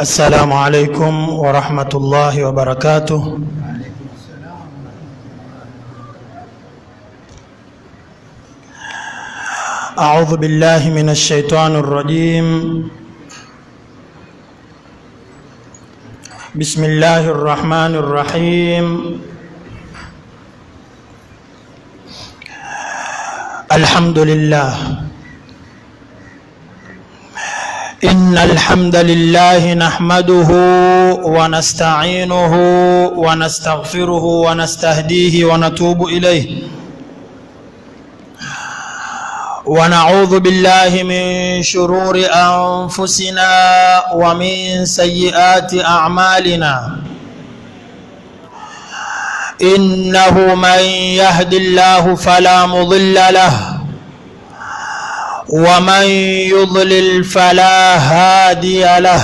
السلام عليكم ورحمة الله وبركاته. أعوذ بالله من الشيطان الرجيم. بسم الله الرحمن الرحيم. الحمد لله. إن الحمد لله نحمده ونستعينه ونستغفره ونستهديه ونتوب إليه، ونعوذ بالله من شرور أنفسنا ومن سيئات أعمالنا. إنه من يهد الله فلا مضل له، ومن يضلل فلا هادي له.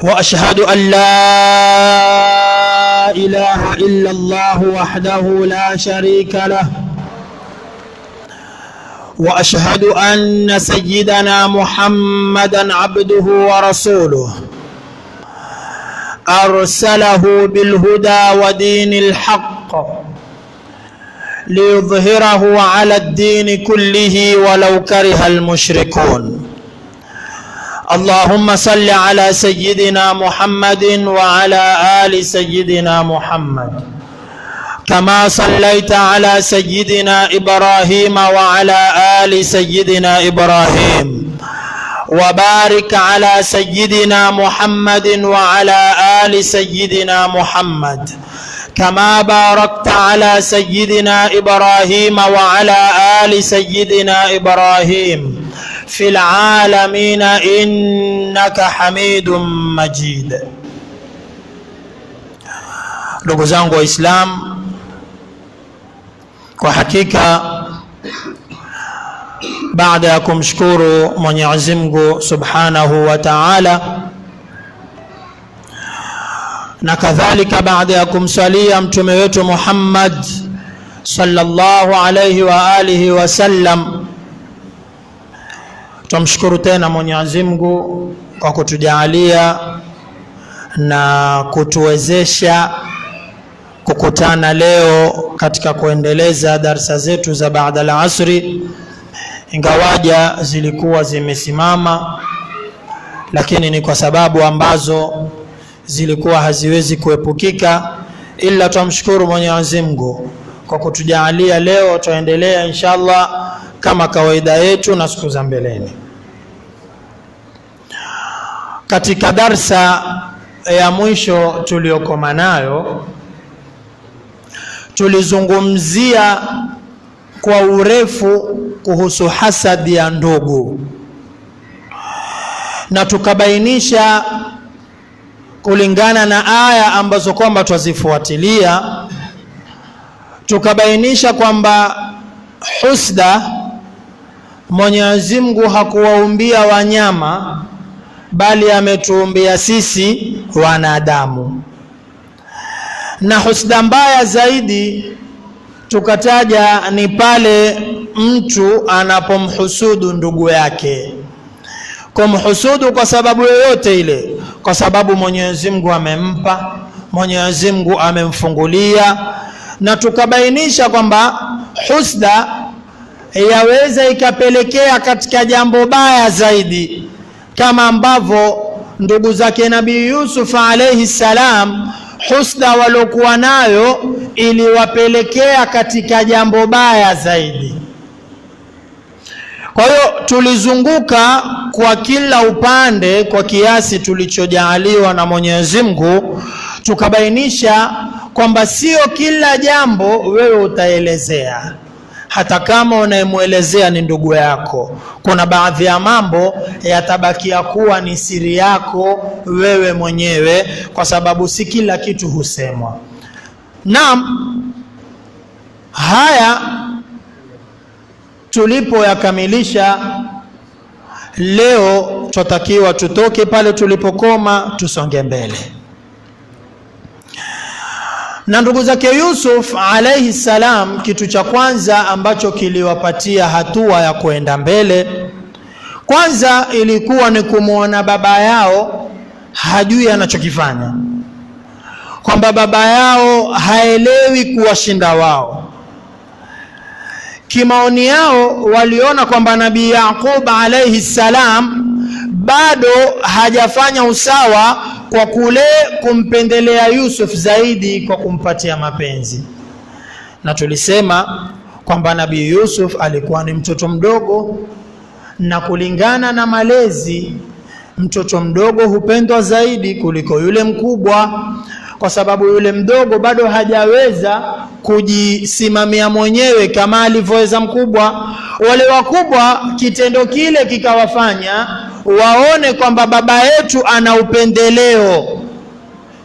وأشهد أن لا إله إلا الله وحده لا شريك له، وأشهد أن سيدنا محمدًا عبده ورسوله، أرسله بالهدى ودين الحق ليظهره على الدين كله ولو كره المشركون. اللهم صل على سيدنا محمد وعلى آل سيدنا محمد، كما صليت على سيدنا إبراهيم وعلى آل سيدنا إبراهيم، وبارك على سيدنا محمد وعلى آل سيدنا محمد، كما باركت على سيدنا إبراهيم وعلى آل سيدنا إبراهيم في العالمين إنك حميد مجيد. Ndugu zangu Waislamu, kwa hakika baada ya kumshukuru Mwenyezi Mungu Subhanahu wa Ta'ala, na kadhalika baada ya kumsalia mtume wetu Muhammad sallallahu alayhi wa alihi wasallam, tumshukuru tena Mwenyezi Mungu kwa kutujalia na kutuwezesha kukutana leo katika kuendeleza darasa zetu za baada al-asri. Ingawaja zilikuwa zimesimama, lakini ni kwa sababu ambazo zilikuwa haziwezi kuepukika, ila tumshukuru Mwenyezi Mungu kwa kutujalia leo tuendelea inshallah kama kawaida yetu na siku za mbeleni. Katika darsa ya mwisho tuliyokoma nayo, tulizungumzia kwa urefu kuhusu hasadi ya ndugu, na tukabainisha kulingana na aya ambazo kwamba twazifuatilia, tukabainisha kwamba husda Mwenyezi Mungu hakuwaumbia wanyama, bali ametuumbia sisi wanadamu. Na husda mbaya zaidi tukataja ni pale mtu anapomhusudu ndugu yake, kumhusudu kwa sababu yoyote ile, kwa sababu Mwenyezi Mungu amempa, Mwenyezi Mungu amemfungulia. Na tukabainisha kwamba husda yaweza ikapelekea katika jambo baya zaidi, kama ambavyo ndugu zake Nabii Yusuf alayhi salam husda walokuwa nayo iliwapelekea katika jambo baya zaidi. Kwa hiyo tulizunguka kwa kila upande kwa kiasi tulichojaaliwa na Mwenyezi Mungu, tukabainisha kwamba sio kila jambo wewe utaelezea, hata kama unayemuelezea ni ndugu yako. Kuna baadhi ya mambo yatabakia kuwa ni siri yako wewe mwenyewe, kwa sababu si kila kitu husemwa. Naam, haya tulipoyakamilisha, leo tutakiwa tutoke pale tulipokoma tusonge mbele. Na ndugu zake Yusuf alayhi salam, kitu cha kwanza ambacho kiliwapatia hatua ya kuenda mbele Kwanza ilikuwa ni kumuona baba yao hajui anachokifanya, kwamba baba yao haelewi kuwashinda wao. Kimaoni yao waliona kwamba Nabii Yaqub alayhi salam bado hajafanya usawa kwa kule kumpendelea Yusuf zaidi kwa kumpatia mapenzi. Na tulisema kwamba Nabii Yusuf alikuwa ni mtoto mdogo, na kulingana na malezi mtoto mdogo hupendwa zaidi kuliko yule mkubwa, kwa sababu yule mdogo bado hajaweza kujisimamia mwenyewe kama alivyoweza mkubwa. Wale wakubwa kitendo kile kikawafanya waone kwamba baba yetu ana upendeleo.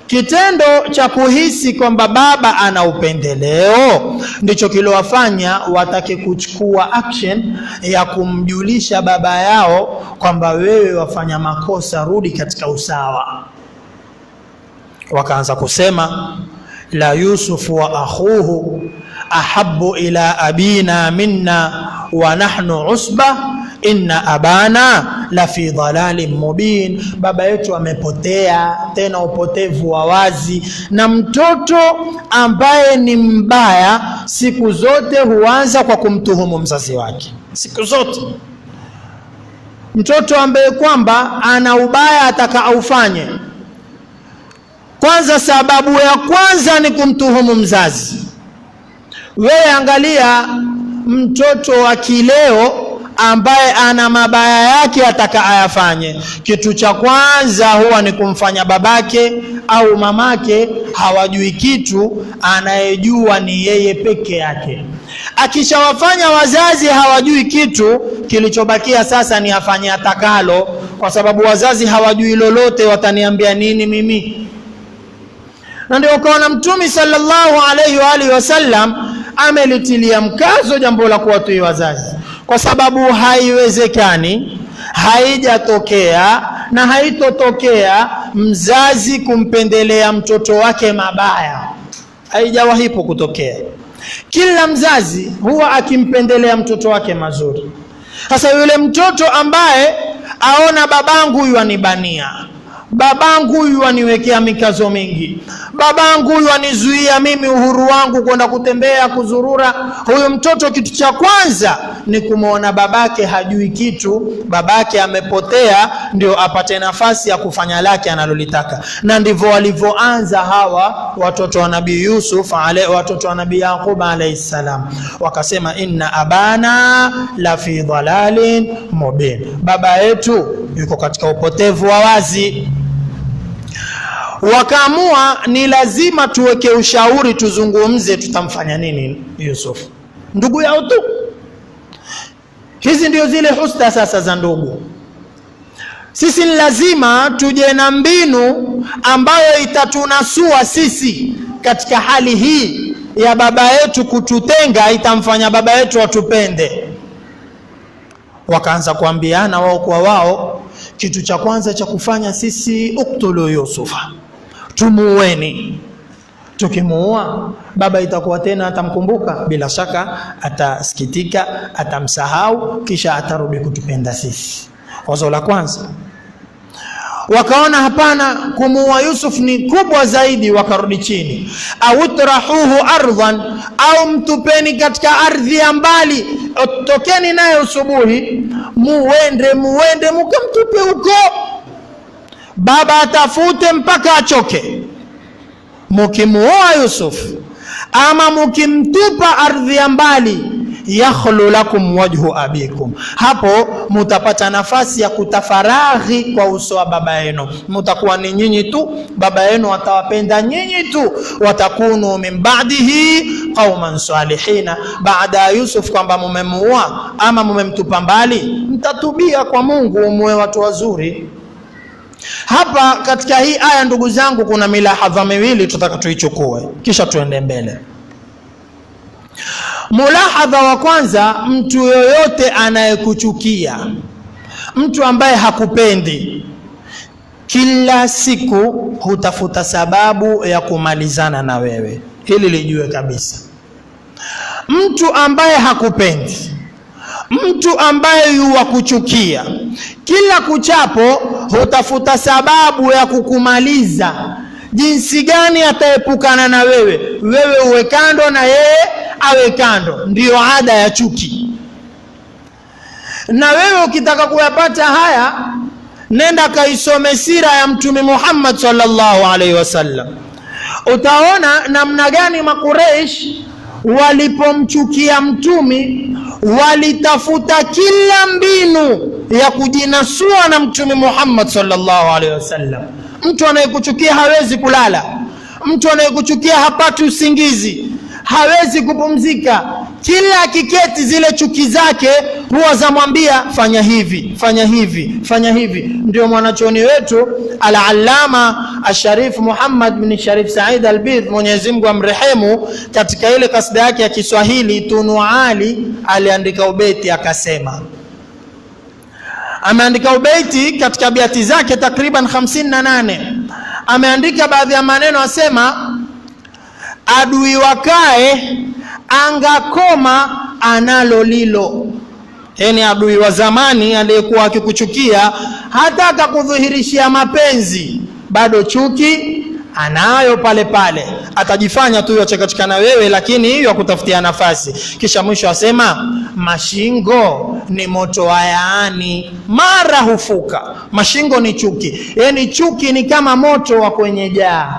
Kitendo cha kuhisi kwamba baba ana upendeleo ndicho kilowafanya watake kuchukua action ya kumjulisha baba yao kwamba wewe wafanya makosa, rudi katika usawa. Wakaanza kusema la Yusuf wa akhuhu ahabbu ila abina minna wa nahnu usba inna abana la fi dhalalin mubin. Baba yetu amepotea, tena upotevu wa wazi, na mtoto ambaye ni mbaya siku zote huanza kwa kumtuhumu mzazi wake. Siku zote mtoto ambaye kwamba ana ubaya ataka aufanye, kwanza sababu ya kwanza ni kumtuhumu mzazi. Wewe angalia mtoto wa kileo ambaye ana mabaya yake ataka ayafanye, kitu cha kwanza huwa ni kumfanya babake au mamake hawajui kitu, anayejua ni yeye peke yake. Akishawafanya wazazi hawajui kitu, kilichobakia sasa ni afanye atakalo, kwa sababu wazazi hawajui lolote, wataniambia nini mimi? Na ndio ukaona Mtume sallallahu alayhi wa alihi wasallam amelitilia mkazo jambo la kuwatii wazazi, kwa sababu haiwezekani, haijatokea na haitotokea mzazi kumpendelea mtoto wake mabaya. Haijawahipo kutokea. Kila mzazi huwa akimpendelea mtoto wake mazuri. Sasa yule mtoto ambaye aona babangu huyu anibania, babangu huyu aniwekea mikazo mingi, babangu huyu anizuia mimi uhuru wangu kwenda kutembea, kuzurura, huyu mtoto kitu cha kwanza ni kumuona babake hajui kitu, babake amepotea, ndio apate nafasi ya kufanya lake analolitaka. Na ndivyo walivyoanza hawa watoto wa Nabii Yusuf, watoto wa Nabii Yaqub alayhi salam. Wakasema inna abana la fi dhalalin mubin, baba yetu yuko katika upotevu wa wazi. Wakaamua ni lazima tuweke ushauri, tuzungumze tutamfanya nini Yusuf, ndugu yao tu. Hizi ndio zile husda sasa za ndugu. Sisi ni lazima tuje na mbinu ambayo itatunasua sisi katika hali hii ya baba yetu kututenga, itamfanya baba yetu atupende. Wakaanza kuambiana wao kwa wao, kitu cha kwanza cha kufanya sisi, uktulu Yusufa, tumuweni. Tukimuua baba itakuwa tena atamkumbuka, bila shaka atasikitika, atamsahau, kisha atarudi kutupenda sisi. Wazo la kwanza. Wakaona hapana, kumuua Yusuf ni kubwa zaidi, wakarudi chini. Autrahuhu ardhan, au mtupeni katika ardhi ya mbali, tokeni naye usubuhi, muende mkamtupe huko, baba atafute mpaka achoke. Mukimuoa Yusuf ama mukimtupa ardhi ya mbali, yakhlu lakum wajhu abikum, hapo mutapata nafasi ya kutafaraghi kwa uso wa baba yenu. Mutakuwa ni nyinyi tu, baba yenu atawapenda nyinyi tu. Watakunu min ba'dihi qauman salihina, baada ya Yusuf kwamba mumemuoa ama mumemtupa mbali, mtatubia kwa Mungu, muwe watu wazuri. Hapa katika hii aya ndugu zangu kuna milahadha miwili tutaka tuichukue kisha tuende mbele. Mulahadha wa kwanza, mtu yoyote anayekuchukia, mtu ambaye hakupendi, kila siku hutafuta sababu ya kumalizana na wewe. Hili lijue kabisa. Mtu ambaye hakupendi, mtu ambaye yuwakuchukia kila kuchapo hutafuta sababu ya kukumaliza, jinsi gani ataepukana na wewe uwe kando na yeye awe kando. Ndiyo ada ya chuki. Na wewe ukitaka kuyapata haya, nenda kaisome sira ya Mtume Muhammad sallallahu alaihi wasallam. Utaona namna gani Makureish walipomchukia Mtume walitafuta kila mbinu ya kujinasua na Mtume Muhammad sallallahu alaihi wasallam. Mtu anayekuchukia hawezi kulala, mtu anayekuchukia hapati usingizi, hawezi kupumzika. Kila kiketi zile chuki zake huwa zamwambia fanya hivi, fanya hivi, fanya hivi. Ndio mwanachuoni wetu Al-Allama Al-Sharif Muhammad bin Sharif Said Al-Bidh, Mwenyezi Mungu amrehemu, katika ile kasida yake ya Kiswahili Tunu Ali aliandika ubeti akasema, ameandika ubeti katika biati zake takriban 58. Ameandika baadhi ya maneno asema, adui wakae angakoma analo lilo. Yani adui wa zamani aliyekuwa akikuchukia hata akakudhihirishia mapenzi, bado chuki anayo pale pale, atajifanya tu yochekachika na wewe, lakini hiyo akutafutia nafasi. Kisha mwisho asema, mashingo ni moto wa yaani mara hufuka. Mashingo ni chuki, yani chuki ni kama moto wa kwenye jaa.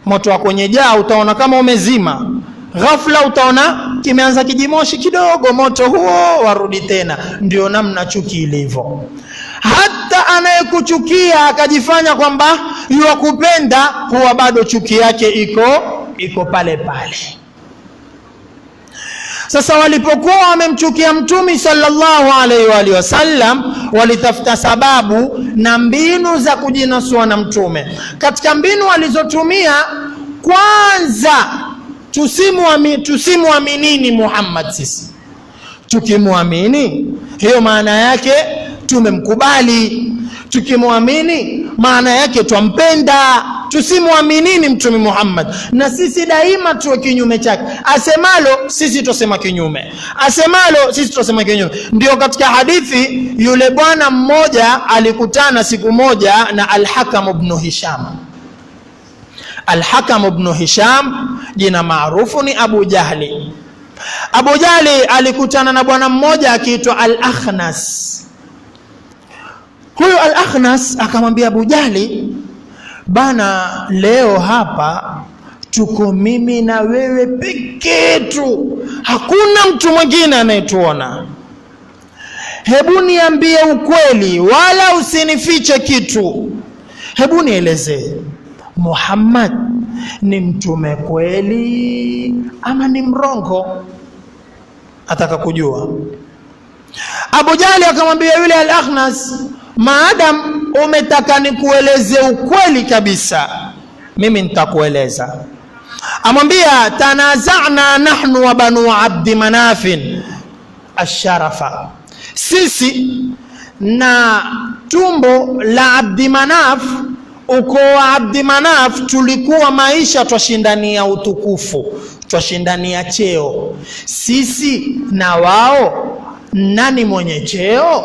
Moto wa kwenye jaa utaona kama umezima, ghafla utaona kimeanza kijimoshi kidogo, moto huo warudi tena. Ndio namna chuki ilivyo. Hata anayekuchukia akajifanya kwamba yuwakupenda, huwa bado chuki yake iko pale pale. Sasa walipokuwa wamemchukia Mtume sallallahu alaihi wasallam, walitafuta sababu na mbinu za kujinasua na Mtume. Katika mbinu walizotumia, kwanza tusimuaminini Muhammad. Sisi tukimwamini, hiyo maana yake tumemkubali. Tukimwamini maana yake twampenda. Tusimuaminini Mtume Muhammad, na sisi daima tuwe kinyume chake. Asemalo sisi tusema kinyume, asemalo sisi tusema kinyume. Ndio katika hadithi, yule bwana mmoja alikutana siku moja na Al-Hakam ibn Hisham. Al-Hakam ibn Hisham jina maarufu ni Abu Jahli. Abu Jahli alikutana na bwana mmoja akiitwa Al-Akhnas. Huyo Al-Akhnas akamwambia Abu Jahli, bana, leo hapa tuko mimi na wewe peke tu, hakuna mtu mwingine anayetuona. Hebu niambie ukweli, wala usinifiche kitu. Hebu nieleze, Muhammad ni mtume kweli ama ni mrongo? Ataka kujua. Abu Jahli akamwambia yule Al-Akhnas, maadam umetaka nikueleze ukweli kabisa, mimi nitakueleza. Amwambia, tanaza'na nahnu wa banu Abdi Manafin asharafa, sisi na tumbo la Abdi Manaf, ukoo wa Abdi Manaf, tulikuwa maisha twashindania utukufu, twashindania cheo. Sisi na wao, nani mwenye cheo?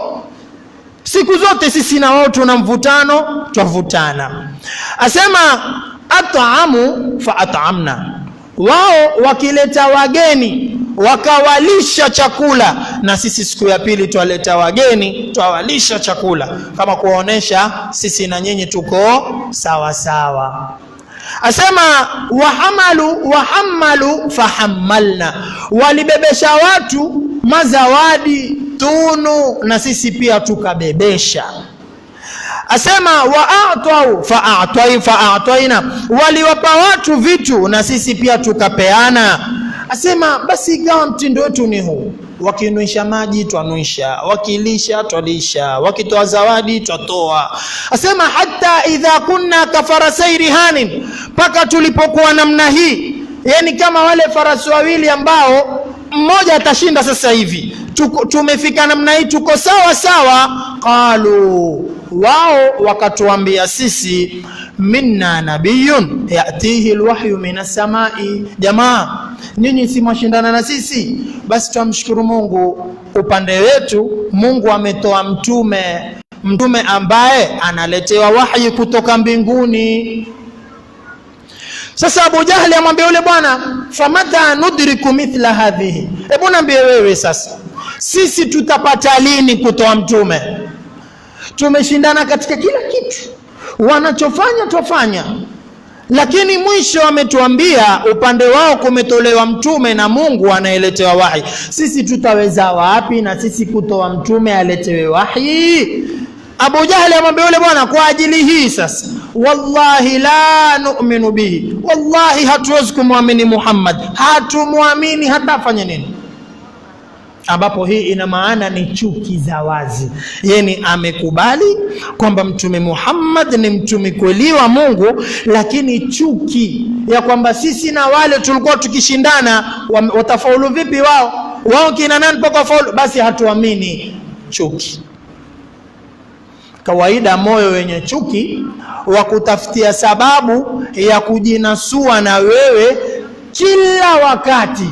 Siku zote sisi na wao tuna mvutano, twavutana. Asema, at'amu fa at'amna, wao wakileta wageni wakawalisha chakula, na sisi siku ya pili twaleta wageni twawalisha chakula, kama kuonesha sisi na nyinyi tuko sawa sawa. Asema, wahamalu fahammalna, walibebesha watu mazawadi tunu, na sisi pia tukabebesha. Asema, wa'atau fa'atayna, waliwapa watu vitu na sisi pia tukapeana. Asema, basi ikawa mtindo wetu ni huu, wakinuisha maji twanuisha, wakilisha twalisha, wakitoa zawadi twatoa. Asema, hata idha kunna kafarasai rihanin, paka tulipokuwa namna hii, yani kama wale farasi wawili ambao mmoja atashinda sasa hivi, tumefika namna hii, tuko sawa sawa. Qalu, wao wakatuambia sisi, minna nabiyun yatihi alwahyu minas samai. Jamaa, nyinyi si mashindana na sisi? Basi tumshukuru Mungu, upande wetu Mungu ametoa mtume ambaye analetewa wahi kutoka mbinguni. Sasa Abu Jahli amwambia yule bwana, famata nudriku mithla hadhihi, hebu niambie wewe sasa, sisi tutapata lini kutoa mtume? Tumeshindana katika kila kitu, wanachofanya tufanya, lakini mwisho ametuambia upande wao kumetolewa mtume na Mungu anaeletewa wahi. Sisi tutaweza wapi na sisi kutoa mtume aletewe wahi? Abu Jahli amwambia yule bwana, kwa ajili hii sasa wallahi la nu'minu bihi, wallahi hatuwezi kumwamini Muhammad, hatumwamini hata afanye nini. Ambapo hii ina maana ni chuki za wazi, yani amekubali kwamba mtume Muhammad ni mtume kweli wa Mungu, lakini chuki ya kwamba sisi na wale tulikuwa tukishindana watafaulu vipi wao kina nani mpaka faulu, basi hatuamini. Chuki kawaida, moyo wenye chuki wa kutafutia sababu ya kujinasua na wewe kila wakati.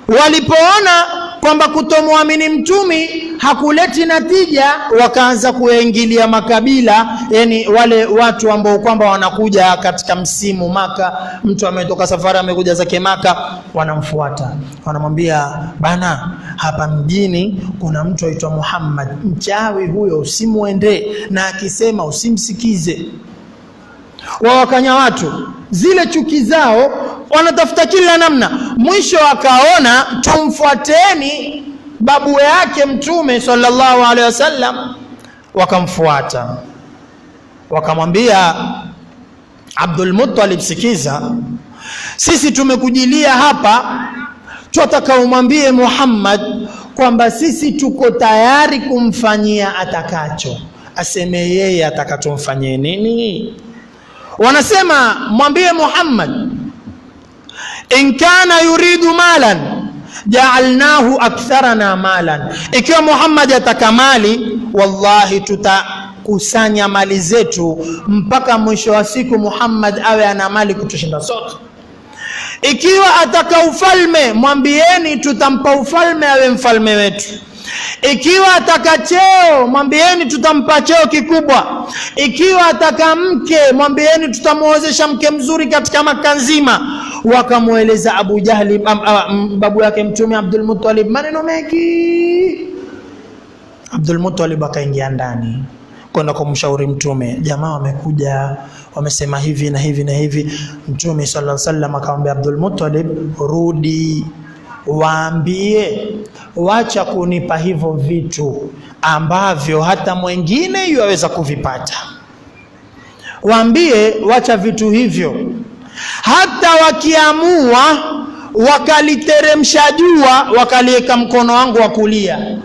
Walipoona kwamba kutomwamini mtumi hakuleti natija, wakaanza kuingilia makabila, yani wale watu ambao kwamba wanakuja katika msimu Maka, mtu ametoka safari amekuja zake Maka, wanamfuata, wanamwambia bana, hapa mjini kuna mtu aitwa Muhammad, mchawi huyo, usimuende, na akisema usimsikize. Wawakanya watu, zile chuki zao wanatafuta kila namna. Mwisho akaona tumfuateni babu yake mtume sallallahu alaihi wasallam, wakamfuata. Wakamwambia Abdul Muttalib, sikiza, sisi tumekujilia hapa, tunataka umwambie Muhammad kwamba sisi tuko tayari kumfanyia atakacho, aseme yeye atakatomfanyie nini. Wanasema mwambie Muhammad, in kana yuridu malan ja'alnahu aktharana malan, ikiwa Muhammad ataka mali, wallahi tutakusanya mali zetu mpaka mwisho wa siku Muhammad awe ana mali kutushinda sote. Ikiwa ataka ufalme, mwambieni tutampa ufalme awe mfalme wetu. Ikiwa ataka cheo, mwambieni tutampa cheo kikubwa. Ikiwa ataka mke, mwambieni tutamuozesha mke mzuri katika Maka nzima. Wakamueleza Abu Jahli babu yake mtume Abdul Muttalib maneno mengi. Abdul Muttalib akaingia ndani kwenda kumshauri mtume, jamaa wamekuja wamesema hivi na hivi na hivi. Mtume sallallahu alaihi wasallam akamwambia Abdul Muttalib, rudi waambie wacha kunipa hivyo vitu ambavyo hata mwingine yuweza kuvipata. Waambie wacha vitu hivyo, hata wakiamua wakaliteremsha jua wakaliweka mkono wangu wa kulia,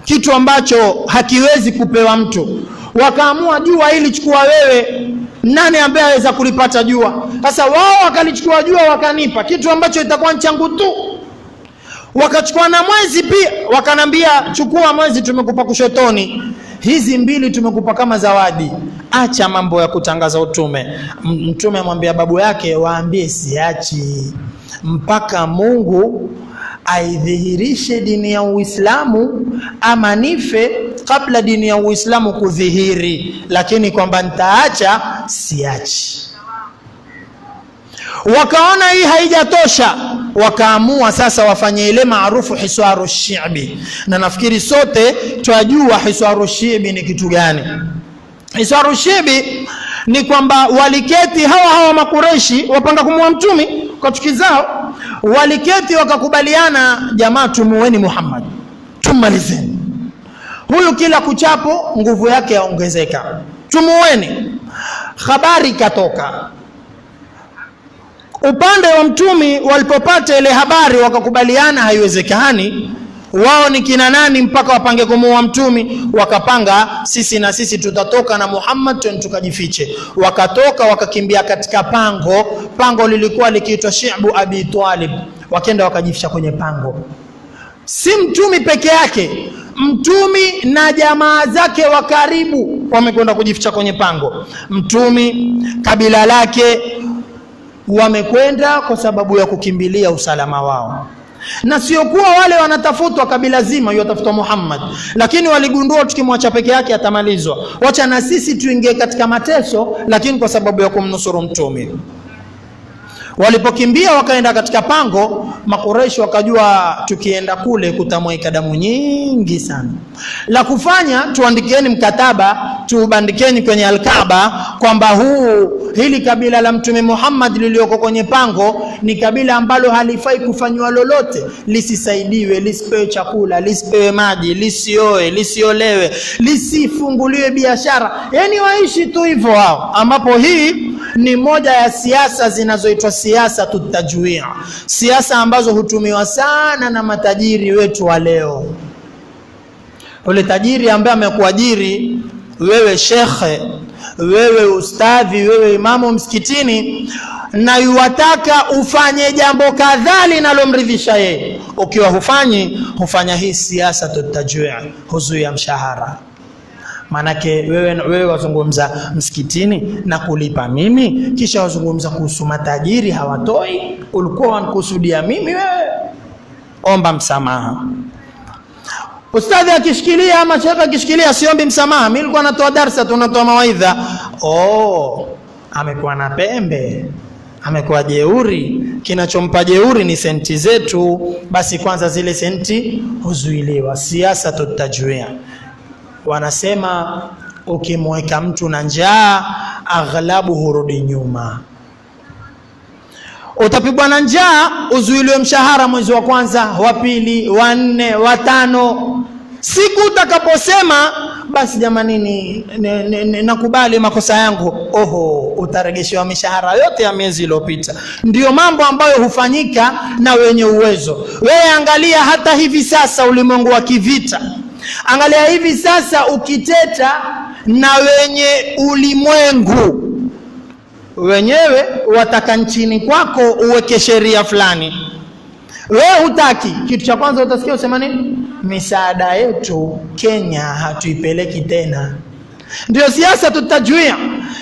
kitu ambacho hakiwezi kupewa mtu, wakaamua jua hili chukua wewe, nani ambaye aweza kulipata jua? Sasa wao wakalichukua jua wakanipa kitu ambacho itakuwa changu tu. Wakachukua na mwezi pia, wakanambia chukua mwezi, tumekupa kushotoni, hizi mbili tumekupa kama zawadi, acha mambo ya kutangaza utume. Mtume amwambia babu yake, waambie siachi mpaka Mungu aidhihirishe dini ya Uislamu, ama nife kabla dini ya Uislamu kudhihiri, lakini kwamba nitaacha siachi. Wakaona hii haijatosha, wakaamua sasa wafanye ile maarufu hiswaru shi'bi, na nafikiri sote twajua hiswaru shi'bi ni kitu gani. Hiswaru shi'bi ni kwamba waliketi hawa makureshi wapanga kumua mtumi kwa chuki zao, waliketi wakakubaliana, jamaa tumuweni Muhammad, tumalizeni huyu, kila kuchapo nguvu yake yaongezeka, tumuweni. Habari katoka upande wa mtumi, walipopata ile habari wakakubaliana haiwezekani, wao ni kina nani mpaka wapange kumuua mtumi. Wakapanga, sisi na sisi tutatoka na Muhammad tukajifiche. Wakatoka wakakimbia katika pango lilikuwa likiitwa Shi'bu Abi Talib, wakaenda wakajificha kwenye pango. Si mtumi peke yake, mtumi na jamaa zake wa karibu wamekwenda kujificha kwenye pango. Mtumi kabila lake wamekwenda kwa sababu ya kukimbilia usalama wao. Na sio kuwa wale wanatafutwa kabila zima yotafutwa Muhammad, lakini waligundua tukimwacha peke yake atamalizwa, wacha na sisi tuingie katika mateso, lakini kwa sababu ya kumnusuru mtume. Walipokimbia wakaenda katika pango, Makuraishi wakajua tukienda kule kutamwaika damu nyingi sana. La kufanya, tuandikieni mkataba, tuubandikeni kwenye Al-Kaaba kwamba hili kabila la Mtume Muhammad lilioko kwenye pango ni kabila ambalo halifai kufanywa lolote, lisisaidiwe, lisipewe chakula, lisipewe maji, lisioe, lisiolewe, lisifunguliwe biashara, yani waishi tu hivyo hao. Ambapo hii ni moja ya siasa zinazoitwa siasa tutajwia, siasa ambazo hutumiwa sana na matajiri wetu wa leo. Ule tajiri ambaye amekuajiri wewe shekhe, wewe ustadhi, wewe imamu msikitini, na yuwataka ufanye jambo kadhaa linalomridhisha yeye, ukiwa hufanya hii siasa tutajwia, huzuia mshahara. Manake wewe wazungumza msikitini na kulipa mimi, kisha wazungumza kuhusu matajiri hawatoi, ulikuwa wanakusudia mimi wewe, omba msamaha. Ustadhi akishikilia ama shekhe akishikilia siombi msamaha, mimi nilikuwa natoa darasa, tunatoa mawaidha. Amekuwa na pembe, amekuwa jeuri, kinachompa jeuri ni senti zetu, basi kwanza zile senti huzuiliwa. Siasa tutajua. Wanasema ukimweka mtu na njaa, aghlabu hurudi nyuma. Utapigwa na njaa, uzuiliwe mshahara mwezi wa kwanza, wa pili, wa nne, wa tano. Siku utakaposema basi jamani nakubali makosa yangu, utaregeshewa mishahara yote ya miezi iliyopita. Ndio mambo ambayo hufanyika na wenye uwezo. Wewe angalia hata hivi sasa ulimwengu wa kivita. Angalia hivi sasa ukiteta na wenye ulimwengu, wenyewe wataka nchini kwako uweke sheria fulani. Wewe hutaki, kitu cha kwanza utasikia usema nini? Misaada yetu Kenya hatuipeleki tena. Ndio siasa tutajua,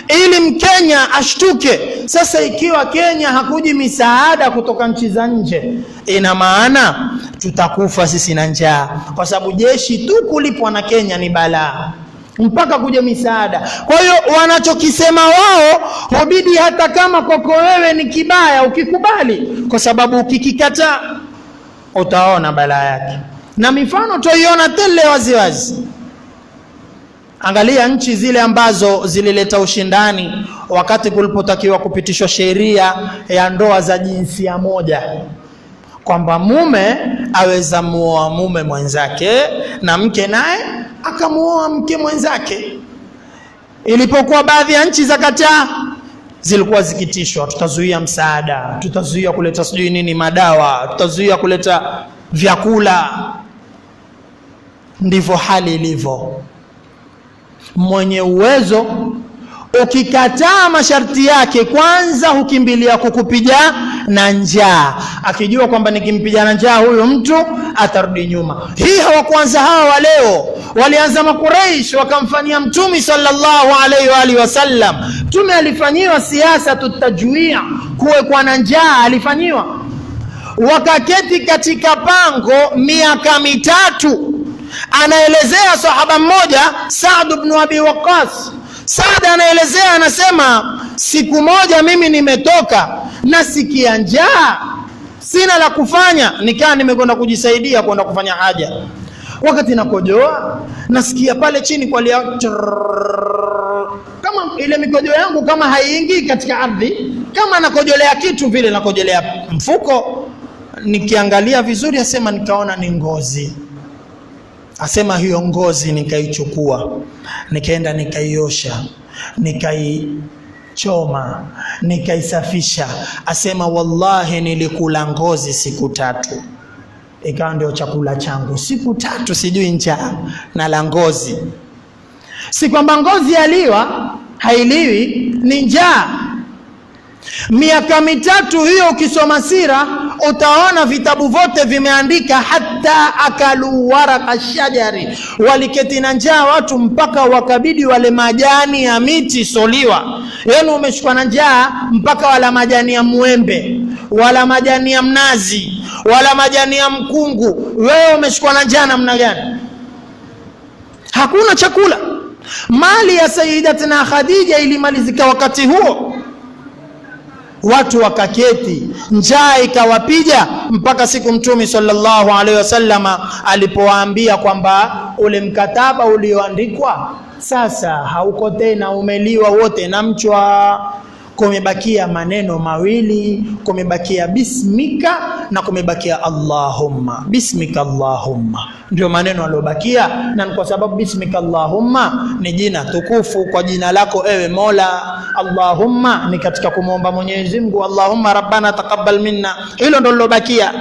ili Mkenya ashtuke. Sasa ikiwa Kenya hakuji misaada kutoka nchi za nje, ina maana tutakufa sisi na njaa, kwa sababu jeshi tu kulipwa na Kenya ni balaa, mpaka kuja misaada. Kwa hiyo wanachokisema wao hubidi hata kama kwako wewe ni kibaya ukikubali, kwa sababu ukikikataa utaona balaa yake. Na mifano tuiona tele waziwazi. Angalia nchi zile ambazo zilileta ushindani wakati kulipotakiwa kupitishwa sheria ya ndoa za jinsia moja, kwamba mume aweza muoa mume mwenzake na mke naye akamuoa mke mwenzake. Ilipokuwa baadhi ya nchi za kataa, zilikuwa zikitishwa, tutazuia msaada, tutazuia kuleta sijui nini madawa, tutazuia kuleta vyakula. Ndivyo hali ilivyo. Mwenye uwezo ukikataa masharti yake, kwanza hukimbilia kukupiga na njaa, akijua kwamba nikimpiga na njaa huyo mtu atarudi nyuma. Hii hawakuanza hawa wa leo, walianza Makuraish wakamfanyia Mtume sallallahu alaihi wa alihi wasallam. Mtume alifanyiwa siasa tutajua, kuwekwa na njaa alifanyiwa. Wakaketi katika pango miaka 3. Anaelezea sahaba mmoja Saad ibn Abi Waqqas. Saad anaelezea, anasema siku moja mimi nimetoka nasikia njaa, sina la kufanya, nikaa nimekwenda kujisaidia kwenda kufanya haja. Wakati nakojoa nasikia pale chini kwa kama ile mikojo yangu kama haiingii katika ardhi, kama nakojolea kitu vile, nakojolea mfuko. Nikiangalia vizuri, asema nikaona ni ngozi. Asema hiyo ngozi nikaichukua, nikaenda nikaiosha, nikaichoma, nikaisafisha. Asema wallahi nilikula ngozi siku 3. Ikawa ndio chakula changu siku 3, sijui njaa na la ngozi. Si kwamba ngozi yaliwa, hailiwi, ni njaa. Miaka 3 hiyo, ukisoma sira utaona vitabu vote vimeandika hata akalu waraka shajari, waliketi na njaa watu mpaka wakabidi wale majani ya miti soliwa. Yaani umeshikwa na njaa mpaka wala majani ya muembe, wala majani ya mnazi, wala majani ya mkungu, wewe umeshikwa na njaa namna gani? Hakuna chakula. Mali ya Sayyidatina Khadija ilimalizika wakati huo, watu wakaketi, njaa ikawapiga, mpaka siku Mtume sallallahu alaihi wasallama alipowaambia kwamba ule mkataba ulioandikwa sasa hauko tena, umeliwa wote na mchwa. Kumebakia maneno mawili, kumebakia bismika na kumebakia Allahumma. Bismika Allahumma ndio maneno aliyobakia, na kwa sababu bismika Allahumma ni jina tukufu, kwa jina lako ewe Mola. Allahumma ni katika kumwomba Mwenyezi Mungu, Allahumma rabbana taqabbal minna, hilo ndio lilobakia.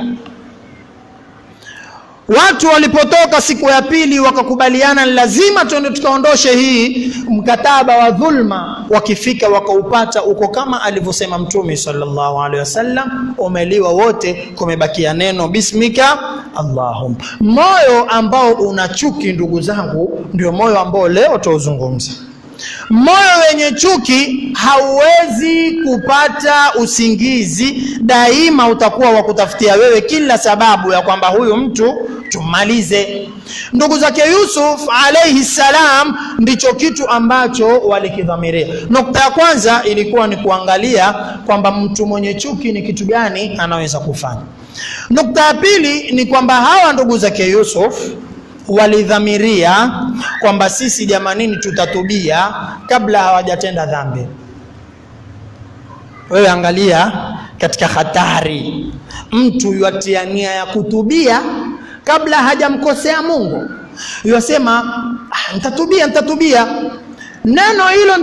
Watu walipotoka siku ya pili wakakubaliana lazima tuende tukaondoshe hii mkataba wa dhulma. Wakifika wakaupata uko kama alivyosema Mtume sallallahu alaihi wasallam, umeliwa wote, kumebakia neno bismika Allahumma. Moyo ambao una chuki, ndugu zangu, ndio moyo ambao leo tuuzungumza. Moyo wenye chuki hauwezi kupata usingizi, daima utakuwa wa kutafutia wewe kila sababu ya kwamba huyu mtu tumalize. Ndugu zake Yusuf alayhi salam ndicho kitu ambacho walikidhamiria. Nukta ya kwanza ilikuwa ni kuangalia kwamba mtu mwenye chuki ni kitu gani anaweza kufanya. Nukta ya pili ni kwamba hawa ndugu zake Yusuf walidhamiria kwamba sisi jamanini tutatubia kabla hawajatenda dhambi. Wewe angalia katika hatari, mtu yuatia nia ya kutubia kabla hajamkosea Mungu. Yosema nitatubia. Neno hilo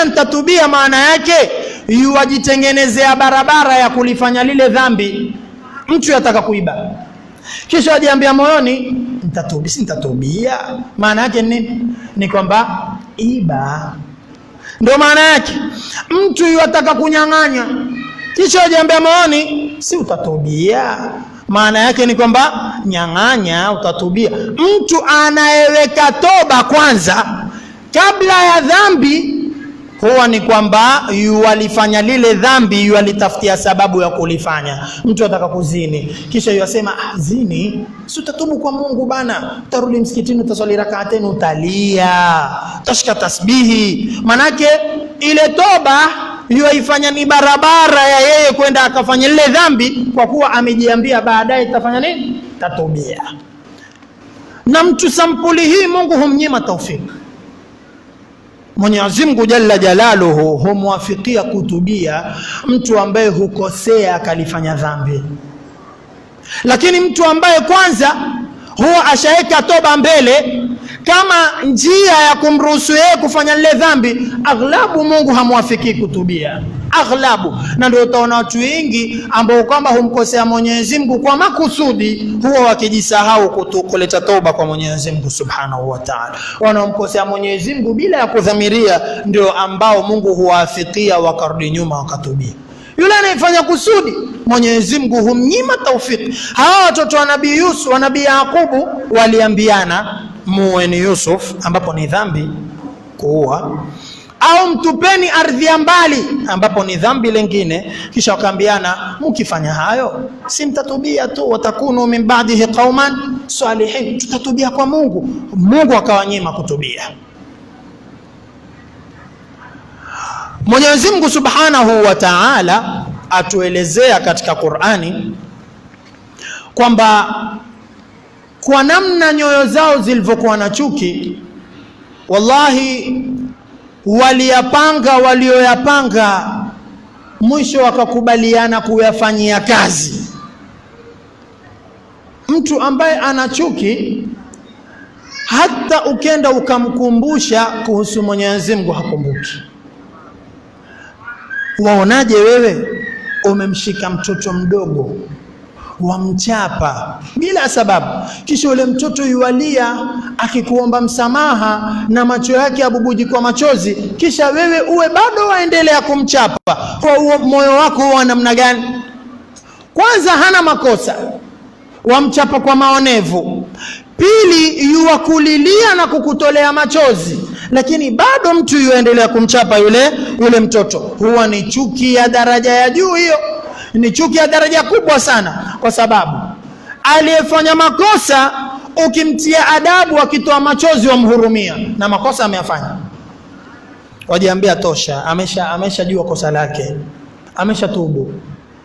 nitatubia maana yake yuwajitengenezea barabara ya kulifanya lile dhambi. Mtu yataka kuiba, kisha ajiambia moyoni nitatubia. Maana yake nini? Ni kwamba iba. Ndio maana yake. Mtu yataka kunyang'anya, kisha ajiambia moyoni si utatubia. Maana yake ni kwamba nyang'anya, utatubia. Mtu anayeweka toba kwanza kabla ya dhambi, huwa ni kwamba yualifanya lile dhambi, yualitafutia sababu ya kulifanya. Mtu ataka kuzini, kisha yasema zini, si utatubu kwa Mungu bana, utarudi msikitini, utaswali rak'atayn, utalia, utashika tasbihi. Manake ile toba yuaifanya ni barabara ya yeye kwenda akafanya lile dhambi, kwa kuwa amejiambia baadaye itafanya nini? Tatubia. Na mtu sampuli hii Mungu humnyima taufiki. Mwenyezi Mungu Jalla Jalaluhu humwafikia kutubia mtu ambaye hukosea akalifanya dhambi. Lakini mtu ambaye kwanza huwa ashaweka toba mbele kama njia ya kumruhusu yeye kufanya lile dhambi, aghlabu Mungu hamwafikii kutubia. Aghlabu. Na ndio utaona watu wengi ambao kwamba humkosea Mwenyezi Mungu kwa makusudi, huwa wakijisahau kuleta toba kwa Mwenyezi Mungu Subhanahu wa Ta'ala. Wanaomkosea Mwenyezi Mungu bila ya kudhamiria ndio ambao Mungu huwafikia wakarudi nyuma wakatubia. Yule anayefanya kusudi Mwenyezi Mungu humnyima taufiki. Hawa watoto wa Nabii Yusuf, wa Nabii Yakubu waliambiana muweni Yusuf, ambapo ni dhambi kuua, au mtupeni ardhi ya mbali, ambapo ni dhambi lingine. Kisha wakaambiana mkifanya hayo si mtatubia tu, watakunu min ba'dihi qauman salihin, tutatubia kwa Mungu. Mungu akawanyima kutubia. Mwenyezi Mungu Subhanahu wa Ta'ala atuelezea katika Qur'ani kwamba kwa namna nyoyo zao zilivyokuwa na chuki, wallahi walioyapanga mwisho wakakubaliana kuyafanyia kazi. Mtu ambaye ana chuki, hata ukenda ukamkumbusha kuhusu Mwenyezi Mungu hakumbuki. Waonaje wewe umemshika mtoto mdogo, wamchapa bila sababu, kisha ule mtoto yualia akikuomba msamaha na macho yake yabubuji kwa machozi, kisha wewe uwe bado waendelea kumchapa? Kwa moyo wako huwa namna gani? Kwanza hana makosa, wamchapa kwa maonevu. Pili, yuwakulilia na kukutolea machozi, lakini bado mtu yuendelea kumchapa yule mtoto. Huwa ni chuki ya daraja ya juu hiyo. Ni chuki ya daraja kubwa sana, kwa sababu aliyefanya makosa ukimtia adabu akitoa machozi wamhurumia, na makosa ameyafanya, wajiambia tosha, ameshajua kosa lake, ameshatubu,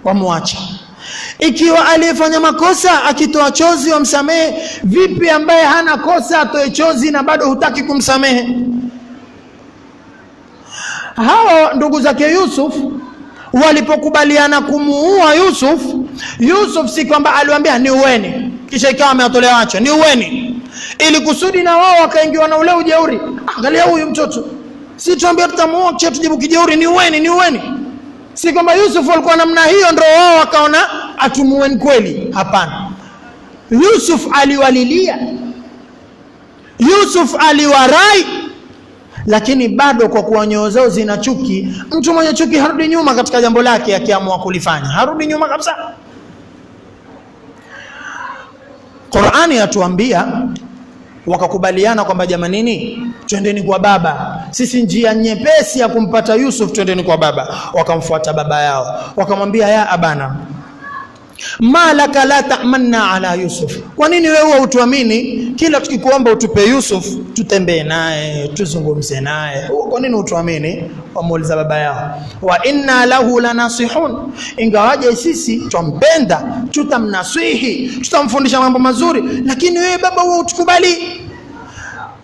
wamwacha. Ikiwa aliyefanya makosa akitoa chozi wamsamehe, vipi ambaye hana kosa atoe chozi na bado hutaki kumsamehe? Hao ndugu zake Yusuf walipokubaliana kumuua Yusuf si kwamba aliwaambia ni uweni kisha ikawa amewatolea macho, ni uweni, ili kusudi na wao wakaingiwa na ule ujeuri. Angalia huyu mtoto, si tuambia tutamuua kisha tujibu kijeuri, ni uweni. Si kwamba Yusuf alikuwa namna hiyo ndio wao wakaona atumuweni kweli. Hapana, Yusuf aliwalilia, Yusuf aliwarai, lakini bado kwa kuwa nyoyo zao zina chuki. Mtu mwenye chuki harudi nyuma katika jambo lake, akiamua kulifanya harudi nyuma kabisa. Qur'ani yatuambia wakakubaliana kwamba jamanini, twendeni kwa baba, sisi njia nyepesi ya kumpata Yusuf, twendeni kwa baba. Wakamfuata baba yao, wakamwambia ya abana malaka la ta'manna ala Yusuf, kwa nini wewe utuamini kila tukikuomba utupe Yusuf tutembee naye tuzungumze naye? Kwa nini utuamini? Wamuuliza baba yao, wa inna lahu lanasihun, ingawaje sisi twampenda, tutamnasihi, tutamfundisha mambo mazuri, lakini wewe baba wewe utukubali.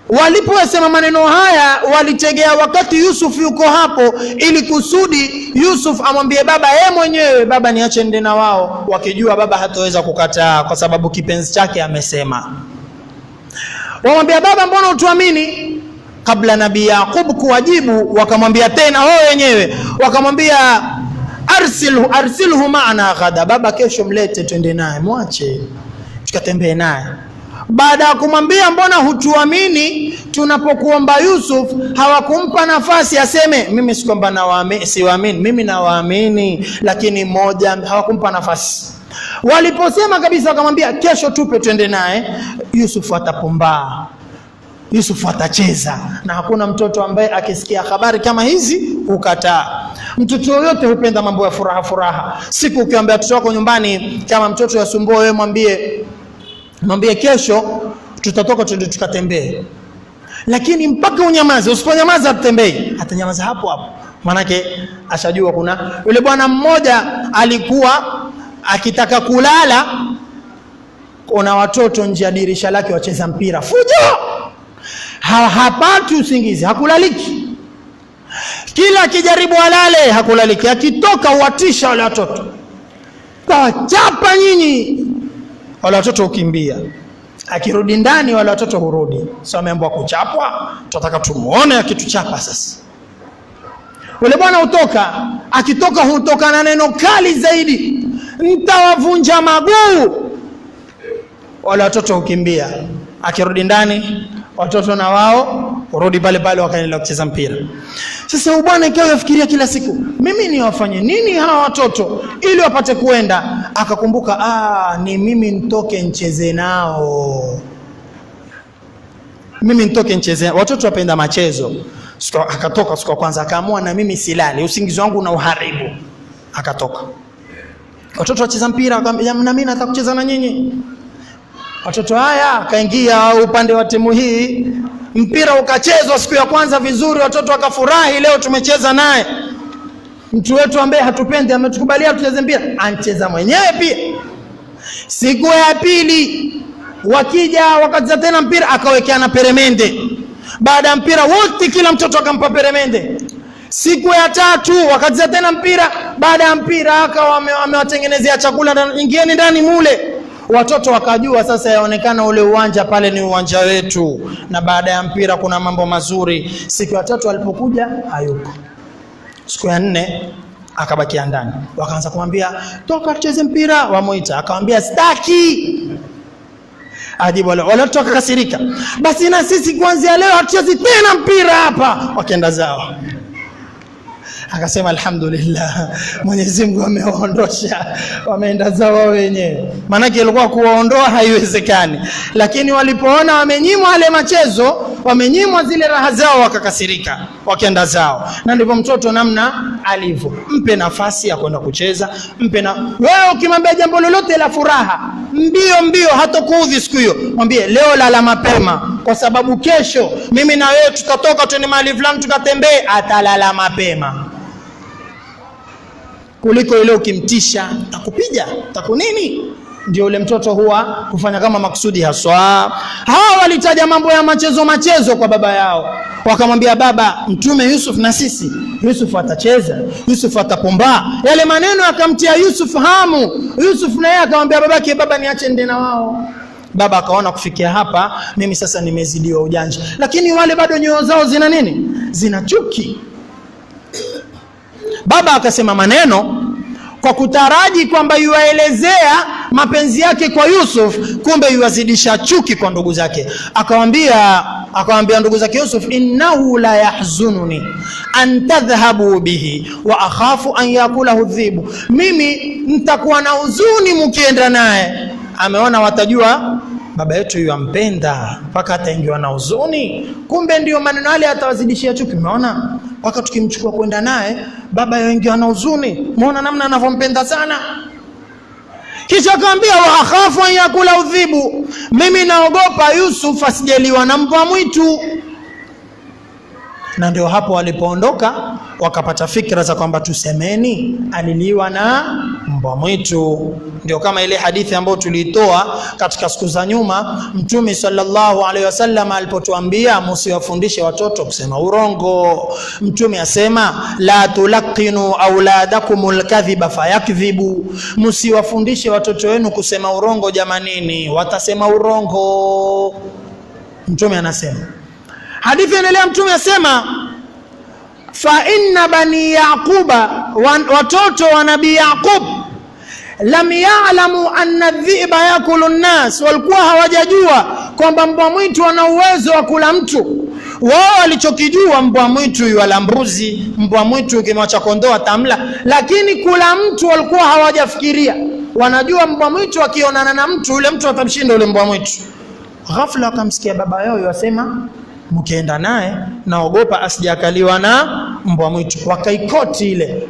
Waliposema maneno haya walitegea wakati Yusuf yuko hapo, ili kusudi Yusuf amwambie baba yeye mwenyewe, baba niache nende na wao, wakijua baba hataweza kukataa kwa sababu kipenzi chake amesema. Wamwambia baba, mbona utuamini? Kabla nabii Yaqub kuwajibu, wakamwambia tena wao wenyewe, wakamwambia arsilhu ma'ana ghada, baba kesho mlete twende naye, mwache tukatembee naye. Baada ya kumwambia mbona hutuamini tunapokuomba Yusuf, hawakumpa nafasi aseme mimi si kwamba siwaamini, mimi nawaamini, lakini moja, hawakumpa nafasi. Waliposema kabisa wakamwambia kesho tupe twende naye, Yusuf atapumbaa, Yusuf atacheza, na hakuna mtoto ambaye akisikia habari kama hizi ukataa. Mtoto yote hupenda mambo ya furaha. Siku ukiambia mtoto wako nyumbani kama mtoto yasumbua, wewe mwambie kesho tutatoka twende tukatembee, lakini mpaka unyamaze. Usiponyamaza tutembee, atanyamaza hapo hapo, manake ashajua. Kuna yule bwana mmoja alikuwa akitaka kulala, kuna watoto nje ya dirisha lake wacheza mpira, fujo, hapati usingizi, hakulaliki. Kila akijaribu alale hakulaliki, akitoka huwatisha wale watoto, tawachapa nyinyi. Wale watoto ukimbia, akirudi ndani wale watoto hurudi. Sasa ameambiwa kuchapwa, tunataka tumuone akituchapa sasa. Wale bwana akitoka hutoka na neno kali zaidi, nitawavunja maguu. Wale watoto ukimbia, akirudi ndani watoto na wao urudi pale pale, wakaendelea kucheza mpira. Sasa bwana ikawa yafikiria kila siku, mimi ni wafanye nini hawa watoto ili wapate kuenda? Akakumbuka, ni mimi nitoke nicheze nao, mimi nitoke nicheze. Watoto wapenda machezo. Akatoka siku kwanza, akaamua na mimi silali, usingizi wangu na uharibu. Akatoka, watoto wacheza mpira, akamwambia na mimi nataka kucheza na nyinyi. Watoto haya kaingia upande wa timu hii, mpira ukachezwa siku ya kwanza vizuri, watoto wakafurahi, leo tumecheza naye. Mtu wetu ambaye hatupendi ametukubalia tucheze mpira, anacheza mwenyewe pia. Siku ya pili wakija wakacheza tena mpira, akawekeana peremende. Baada ya mpira wote kila mtoto akampa peremende. Siku ya tatu wakacheza tena mpira, baada ya mpira akawa amewatengenezea chakula, ingieni ndani mule. Watoto wakajua sasa yaonekana ule uwanja pale ni uwanja wetu, na baada ya mpira kuna mambo mazuri. Siku ya tatu alipokuja hayuko. Siku ya nne akabakia ndani, wakaanza kumwambia toka tucheze mpira, wamuita, akamwambia sitaki. Ajibu wale watoto wakakasirika, basi na sisi kuanzia leo hatuchezi tena mpira hapa. Wakaenda zao. Akasema alhamdulillah, Mwenyezi Mungu amewaondosha, wameenda zao wenyewe. Maana ilikuwa kuwaondoa haiwezekani, lakini walipoona wamenyimwa wale machezo, wamenyimwa zile raha zao, wakakasirika, wakaenda zao. Na ndipo mtoto namna alivyo. Mpe nafasi ya kwenda kucheza, wewe ukimwambia jambo lolote la furaha, mbio hatakuudhi siku hiyo. Mwambie leo lala mapema kwa sababu kesho mimi na wewe tutatoka twende mahali fulani tukatembee, atalala mapema. Kuliko ile ukimtisha takupiga, takunini. Ndio ule mtoto huwa kufanya kama makusudi haswa. Hawa walitaja mambo ya machezo kwa baba yao. Wakamwambia baba, Mtume Yusuf na sisi, Yusuf atacheza, Yusuf atapomba. Yale maneno yakamtia Yusuf hamu. Yusuf na yeye akamwambia babake, baba niache nende na wao. Baba akaona kufikia hapa mimi sasa nimezidiwa ujanja. Lakini wale bado nyoyo zao zina nini? Zina chuki. Baba akasema maneno kwa kutaraji kwamba yuwaelezea mapenzi yake kwa Yusuf, kumbe yuwazidisha chuki kwa ndugu zake. Akawaambia ndugu zake Yusuf, innahu la yahzununi an tadhhabu bihi wa akhafu an yakulahu dhibu. Mimi nitakuwa na huzuni mkienda naye. Ameona watajua baba yetu yuampenda mpaka ataingiwa na huzuni. Kumbe ndio maneno yale atawazidishia chuki. Umeona? Mpaka tukimchukua kwenda naye baba yaingiwa na huzuni. Umeona namna anavyompenda sana? Kisha akamwambia wa akhafu an yakula udhibu, mimi naogopa Yusuf asijeliwa na mbwa mwitu. Na ndio hapo walipoondoka wakapata fikra za kwamba tusemeni aliliwa na mbwa mwitu. Ndio kama ile hadithi ambayo tulitoa katika siku za nyuma, Mtume sallallahu alaihi wasallam alipotuambia msiwafundishe watoto kusema urongo. Mtume asema la tulaqinu auladakumul kadhiba fayakdhibu, msiwafundishe watoto wenu kusema urongo jamanini, watasema urongo. Mtume anasema, hadithi inaendelea, Mtume asema fa inna bani yaquba, watoto wa nabii Yaqub, lam ya'lamu anna dhiba yakulu an-nas, walikuwa hawajajua kwamba mbwa mwitu ana uwezo wa kula mtu. Wao walichokijua mbwa mwitu yuala mbuzi, mbwa mwitu ukimwacha kondoo atamla, lakini kula mtu walikuwa hawajafikiria. Wanajua mbwa mwitu akionana na mtu, yule mtu atamshinda yule mbwa mwitu. Ghafla akamsikia baba yao yasema, mkienda naye naogopa asijakaliwa na mbwa mwitu. Wakaikoti ile,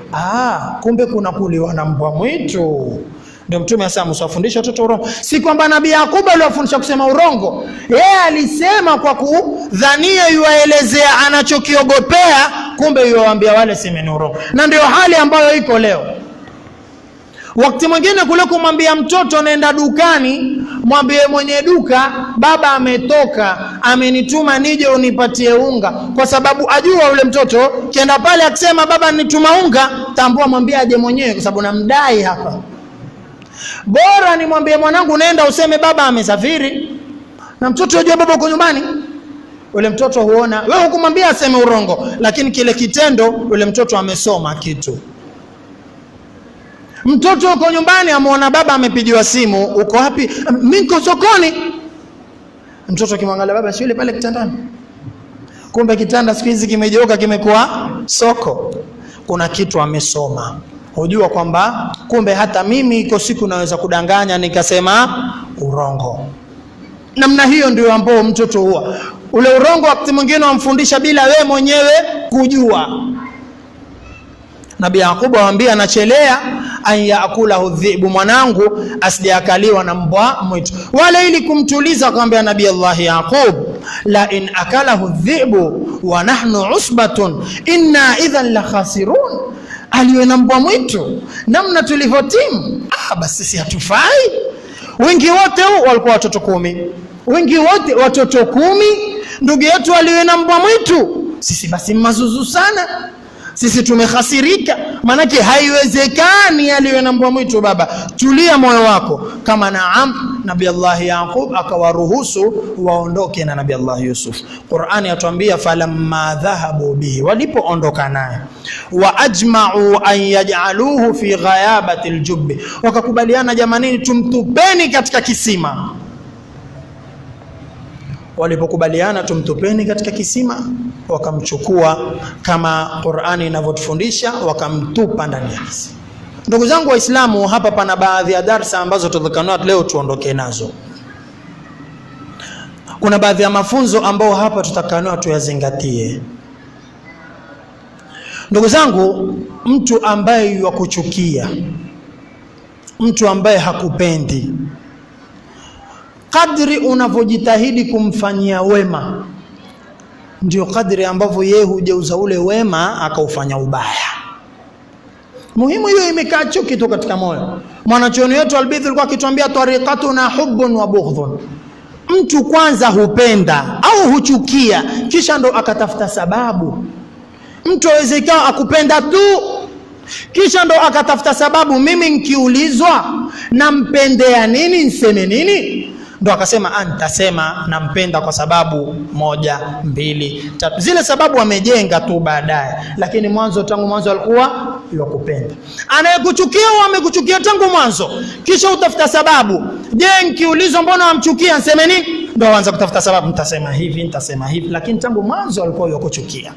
kumbe kuna kuliwa na mbwa mwitu. Ndio Mtume asema msifundishe watoto urongo. Si kwamba nabii Yakubu aliwafundisha kusema urongo, yeye alisema kwa kudhania yuwaelezea anachokiogopea, kumbe yuwaambia wale semeni urongo. Na ndio hali ambayo iko leo. Wakati mwingine kule kumwambia mtoto nenda dukani, mwambie mwenye duka, baba ametoka amenituma nije unipatie unga, kwa sababu ajua ule mtoto kienda pale akisema baba nituma unga, tambua mwambie aje mwenyewe kwa sababu namdai hapa. Bora ni mwambie mwanangu nenda useme baba amesafiri, na mtoto ajue baba uko nyumbani. Ule mtoto huona wewe hukumwambia aseme urongo, lakini kile kitendo ule mtoto amesoma kitu. Mtoto uko nyumbani amuona baba amepigiwa simu, uko wapi? Mimi niko sokoni. Mtoto kimwangalia baba si yule pale kitandani. Kumbe kitanda siku hizi kimegeuka kimekuwa soko. Kuna kitu amesoma. Hujua kwamba kumbe hata mimi iko siku naweza kudanganya nikasema urongo. Namna hiyo ndio ambao mtoto huwa. Ule urongo wakati mwingine wamfundisha bila we mwenyewe kujua. Nabii Yakubu awaambia anachelea an yakulahu dhibu, mwanangu asijakaliwa na mbwa mwitu. Wale ili kumtuliza akamwambia Nabii Allah Yaqub, la in akalahu dhibu wa nahnu usbatun inna idhan la khasirun. Aliwe na mbwa mwitu namna tulivyotimu, basi sisi hatufai. Wengi wote walikuwa watoto 10, wengi wote watoto 10. Ndugu yetu aliwe na mbwa mwitu, sisi basi mazuzu sana, sisi tumehasirika. Manake haiwezekani aliwe na mbwa mwitu. Baba tulia moyo wako. Kama naam, Nabii Allah Yaqub akawaruhusu waondoke na Nabii Allah Yusuf. Qur'ani yatuambia falamma dhahabu bihi, walipoondoka naye, wa ajma'u an yaj'aluhu fi ghayabati aljubbi, wakakubaliana jamanini tumtupeni katika kisima. Walipokubaliana tumtupeni katika kisima, wakamchukua kama Qur'ani inavyotufundisha, wakamtupa ndani ya kisima. Ndugu zangu Waislamu, hapa pana baadhi ya darsa ambazo tutakaona leo tuondoke nazo. Kuna baadhi ya mafunzo ambao hapa tutakaona tuyazingatie. Ndugu zangu, mtu ambaye yukuchukia, mtu ambaye hakupendi, kadri unavyojitahidi kumfanyia wema, ndio kadri ambavyo yeye hujeuza ule wema akaufanya ubaya. Muhimu hiyo imekaa chuki tu katika moyo. Mwanachuoni wetu Albidhi alikuwa akituambia tariqatuna hubbun wa bughdhun. Mtu kwanza hupenda au huchukia, kisha ndo akatafuta sababu. Mtu aweze ikawa akupenda tu, kisha ndo akatafuta sababu. Mimi nikiulizwa nampendea nini, niseme nini? Ndo akasema nitasema nampenda kwa sababu 1, 2, 3. Zile sababu amejenga tu baadaye, lakini mwanzo, tangu mwanzo alikuwa yakupenda. Anayekuchukia au amekuchukia tangu mwanzo, kisha utafuta sababu. Je, nikiulizwa mbona wamchukia, niseme nini? Ndo aanza kutafuta sababu, nitasema hivi, nitasema hivi, lakini tangu mwanzo alikuwa yakuchukia.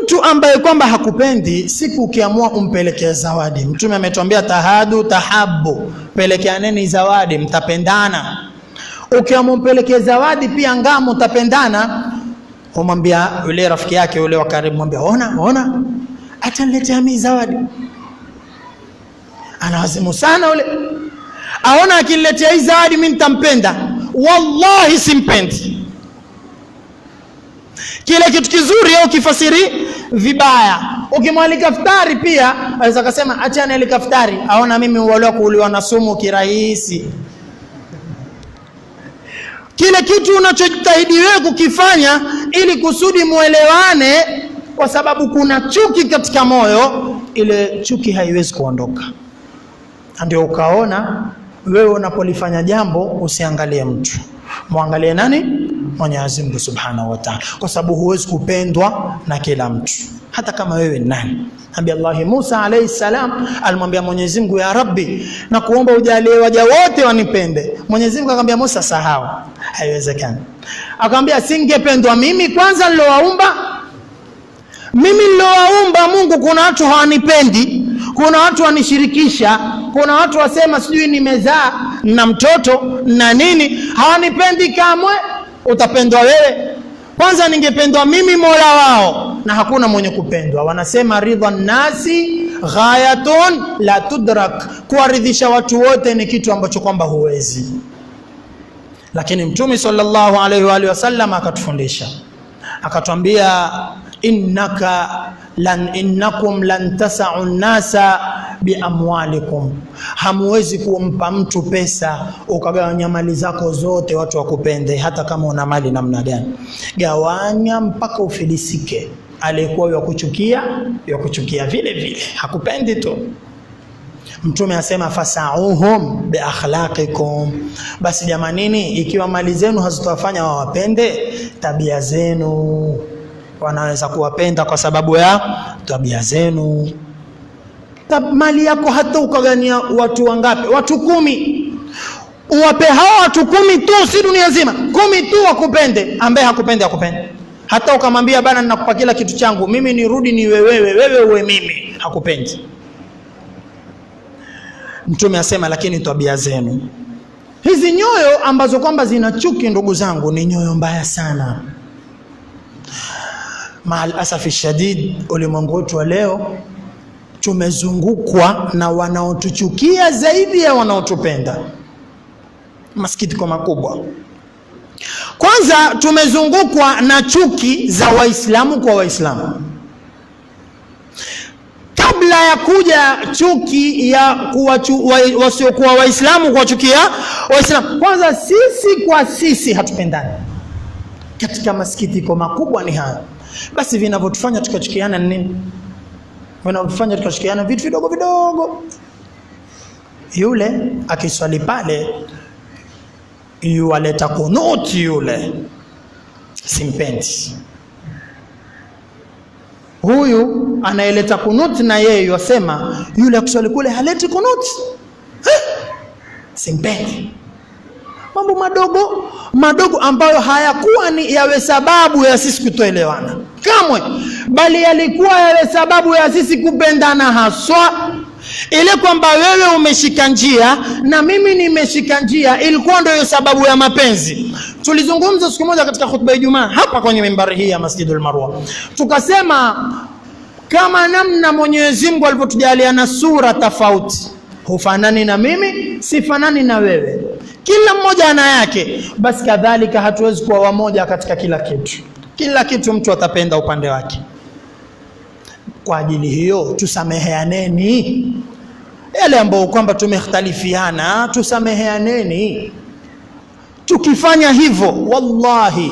Mtu ambaye kwamba hakupendi, siku ukiamua umpelekea zawadi. Mtume ametuambia tahadu tahabbu, pelekeaneni zawadi mtapendana. Ukiamua umpelekea zawadi pia ngamo mtapendana. Humwambia yule rafiki yake yule wa karibu, mwambia ona ataniletea mimi zawadi. Anawazimu sana yule, aona akiniletea hii zawadi mimi nitampenda. Wallahi simpendi. Kile kitu kizuri au kifasiri vibaya. Ukimwalika iftari pia aweza kusema acha nialika iftari, aona mimi wale kuuliwa na sumu kirahisi. Kile kitu unachojitahidi wewe kukifanya ili kusudi muelewane, kwa sababu kuna chuki katika moyo, ile chuki haiwezi kuondoka. Ndio ukaona wewe unapolifanya jambo usiangalie mtu, muangalie nani? Mwenyezi Mungu Subhanahu wa Ta'ala, kwa sababu huwezi kupendwa na kila mtu, hata kama wewe nani. Nabii Allah Musa alayhi salam alimwambia Mwenyezi Mungu, ya Rabbi, na kuomba ujalie waja wote wanipende. Mwenyezi Mungu akamwambia Musa, sahau, haiwezekani. Akamwambia, singependwa mimi kwanza nilowaumba? Mimi nilowaumba Mungu, kuna watu hawanipendi, kuna watu wanishirikisha, kuna watu wasema sijui nimezaa na mtoto na nini, hawanipendi kamwe. Utapendwa wewe? Kwanza ningependwa mimi Mola wao, na hakuna mwenye kupendwa. Wanasema ridha nasi ghayatun la tudrak, kuwaridhisha watu wote ni kitu ambacho kwamba huwezi. Lakini Mtume sallallahu alaihi wa alihi wasallam akatufundisha, akatuambia innakum lan tas'u nasa biamwalikum, hamwezi kumpa mtu pesa ukagawanya mali zako zote watu wakupende, hata kama una mali namna gani. Gawanya mpaka ufilisike. Alikuwa yakuchukia vile vile, hakupendi tu. Mtume asema fasauhum bi akhlaqikum, basi jamanini, ikiwa mali zenu hazitawafanya wawapende, tabia zenu wanaweza kuwapenda kwa sababu ya tabia zenu. Mali yako hata ukagania watu wangapi, watu 10, uwape hao watu 10 tu, si dunia nzima, 10 tu wakupende. Ambaye hakupende. Hata ukamwambia bana ninakupa kila kitu changu, mimi nirudi ni wewe uwe mimi, hakupendi. Mtume asema lakini tabia zenu. Hizi nyoyo ambazo kwamba zina chuki, ndugu zangu, ni nyoyo mbaya sana. Maal asafi shadid, ulimwengu wetu wa leo tumezungukwa na wanaotuchukia zaidi ya wanaotupenda. Masikitiko makubwa. Kwanza tumezungukwa na chuki za Waislamu kwa Waislamu. Kabla ya kuja chuki ya wasiokuwa Waislamu kuwachukia Waislamu, kwanza sisi kwa sisi hatupendani. Katika masikitiko makubwa ni haya. Basi vinavyotufanya tukachukiana ni nini? Vinavyotufanya tukachukiana vitu vidogo vidogo. Yule akiswali pale yualeta kunuti, yule simpendi. Huyu anaeleta kunuti na yeye yasema yule akiswali kule haleti kunuti, simpendi. mambo madogo ambayo hayakuwa ni yawe sababu ya sisi kutoelewana kamwe, bali yalikuwa yawe sababu ya sisi kupendana haswa. Ile kwamba wewe umeshika njia na mimi nimeshika njia, ilikuwa ndio sababu ya mapenzi. Tulizungumza siku moja katika khutba ya Ijumaa hapa kwenye mimbari hii ya Masjidul Marwa, tukasema kama namna Mwenyezi Mungu alivyotujalia na sura tofauti, hufanani na mimi, sifanani na wewe, kila mmoja ana yake, basi kadhalika hatuwezi kuwa wamoja katika kila kitu mtu atapenda upande wake. Kwa ajili hiyo tusameheaneni, yale ambao kwamba tumekhtalifiana tusameheaneni. Tukifanya hivyo, wallahi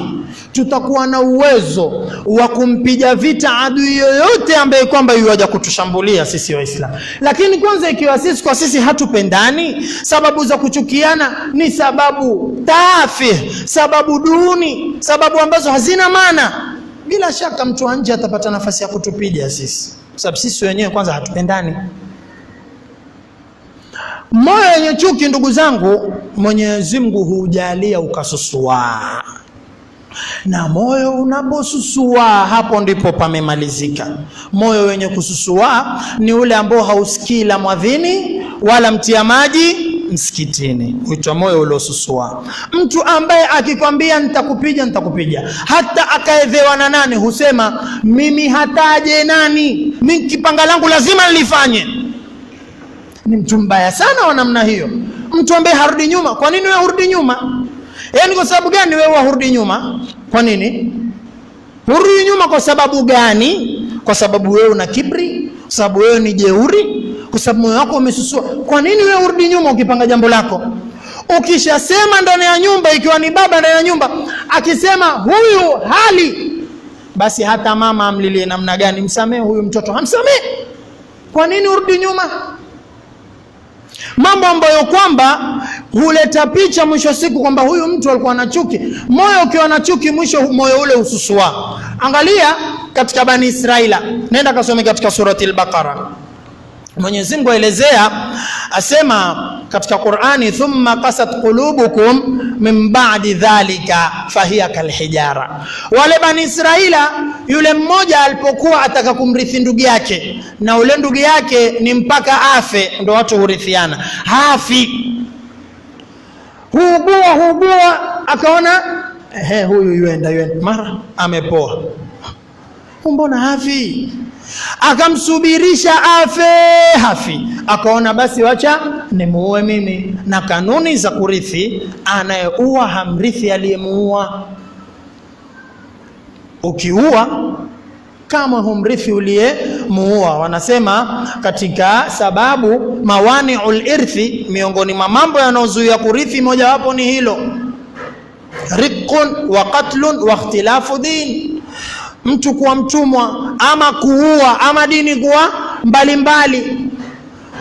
tutakuwa na uwezo wa kumpiga vita adui yoyote ambaye kwamba yuaja kutushambulia sisi Waislamu. Lakini kwanza, ikiwa sisi kwa sisi hatupendani, sababu za kuchukiana ni sababu tafih, sababu duni, sababu ambazo hazina maana, bila shaka mtu wa nje atapata nafasi ya kutupiga sisi, sababu sisi wenyewe kwanza hatupendani. Moyo wenye chuki, ndugu zangu, Mwenyezi Mungu hujalia ukasusua, na moyo unaposusua hapo ndipo pamemalizika. Moyo wenye kususua ni ule ambao hausikii la mwadhini wala mtia maji msikitini, huitwa moyo uliosusua. Mtu ambaye akikwambia nitakupiga, hata akaedhewa na nani, husema mimi hataje nani, mimi kipanga langu lazima nilifanye. Ni mtu mbaya sana wa namna hiyo, mtu ambaye harudi nyuma. Kwa nini wewe hurudi nyuma? Yaani kwa sababu gani wewe hurudi nyuma? Kwa nini hurudi nyuma? Kwa sababu gani? Kwa sababu wewe una kibri, kwa sababu wewe ni jeuri, kwa sababu moyo wako umesusua. Kwa nini wewe hurudi nyuma ukipanga jambo lako? Ukishasema ndani ya nyumba, ikiwa ni baba ndani ya nyumba akisema huyu hali, basi hata mama amlilie namna gani, msamehe huyu mtoto, hamsamehe. Kwa nini urudi nyuma? Mambo ambayo kwamba huleta picha mwisho wa siku kwamba huyu mtu alikuwa na chuki. Moyo ukiwa na chuki, mwisho moyo ule ususua. Angalia katika Bani Israila, nenda kasome katika surati al-Baqara. Mwenyezi Mungu aelezea, asema katika Qur'ani, thumma qasat qulubukum min ba'di dhalika fahiya kalhijara. Wale Bani Israila, yule mmoja alipokuwa ataka kumrithi ndugu yake, na ule ndugu yake ni mpaka afe, ndio watu hurithiana, hafi, huugua, akaona huyu yuenda mara amepoa, mbona hafi? Akamsubirisha hafi, akaona basi wacha nimuue mimi. Na kanuni za kurithi, anayeua hamrithi aliyemuua. Ukiua kama humrithi uliyemuua. Wanasema katika sababu mawani'ul irthi, miongoni mwa mambo yanayozuia kurithi, moja wapo ni hilo, riqun wa qatlun wa ikhtilafu din. Mtu kuwa mtumwa, ama kuua, ama dini kuwa mbalimbali.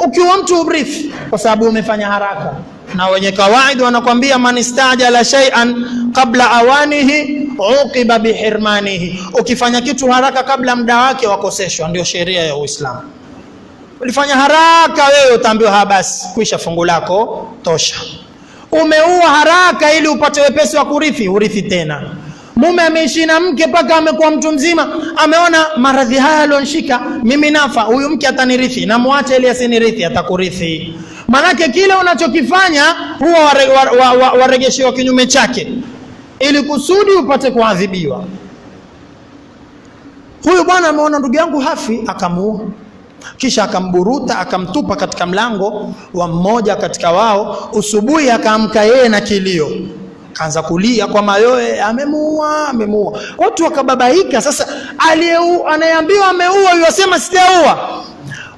Ukiwa mtu urithi kwa sababu umefanya haraka, na wenye kawaida wanakwambia man istajala shay'an qabla awanihi uqiba bihirmanihi. Ukifanya kitu haraka kabla muda wake wakoseshwa. Ndio sheria ya Uislamu. Ulifanya haraka wewe, utaambiwa basi kuisha fungu lako tosha. Umeua haraka ili upate wepesi wa kurithi, urithi tena. Mume ameishi na mke mpaka amekuwa mtu mzima, ameona maradhi haya alionshika, mimi nafa, huyu mke atanirithi, na muache ili asinirithi, atakurithi. Manake kile unachokifanya huwa waregeshewa kinyume chake, ili kusudi upate kuadhibiwa. Huyu bwana ameona ndugu yangu hafi, akamuua, kisha akamburuta, akamtupa katika mlango wa mmoja katika wao. Usubuhi akaamka yeye na kilio, kaanza kulia kwa mayoe, amemuua. Watu wakababaika. Sasa anayeambiwa ameua, yasema sijaua.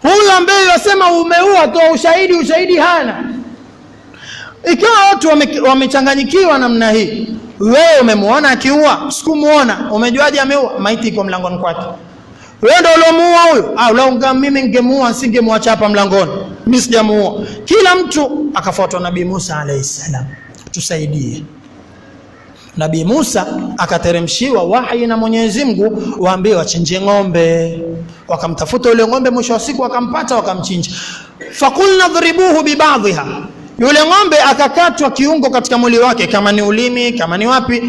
Huyu ambaye yasema umeua, toa ushahidi hana. Ikiwa watu wamechanganyikiwa namna hii, wewe umemuona akiua? Sikumuona. Umejuaje ameua? Maiti iko mlangoni kwake. Wewe ndio ulomuua huyo? Lao mimi ningemuua, singemwacha hapa mlangoni. Mimi sijamuua. Kila mtu akafuatwa Nabii Musa alayhi salam. Tusaidie. Nabii Musa akateremshiwa wahi na Mwenyezi Mungu, waambie wachinje ng'ombe. Wakamtafuta yule ng'ombe, mwisho wa siku wakampata, wakamchinja. Fakulna dhribuhu bibadhiha, Yule ng'ombe akakatwa kiungo katika mwili wake, kama ni ulimi, kama ni wapi,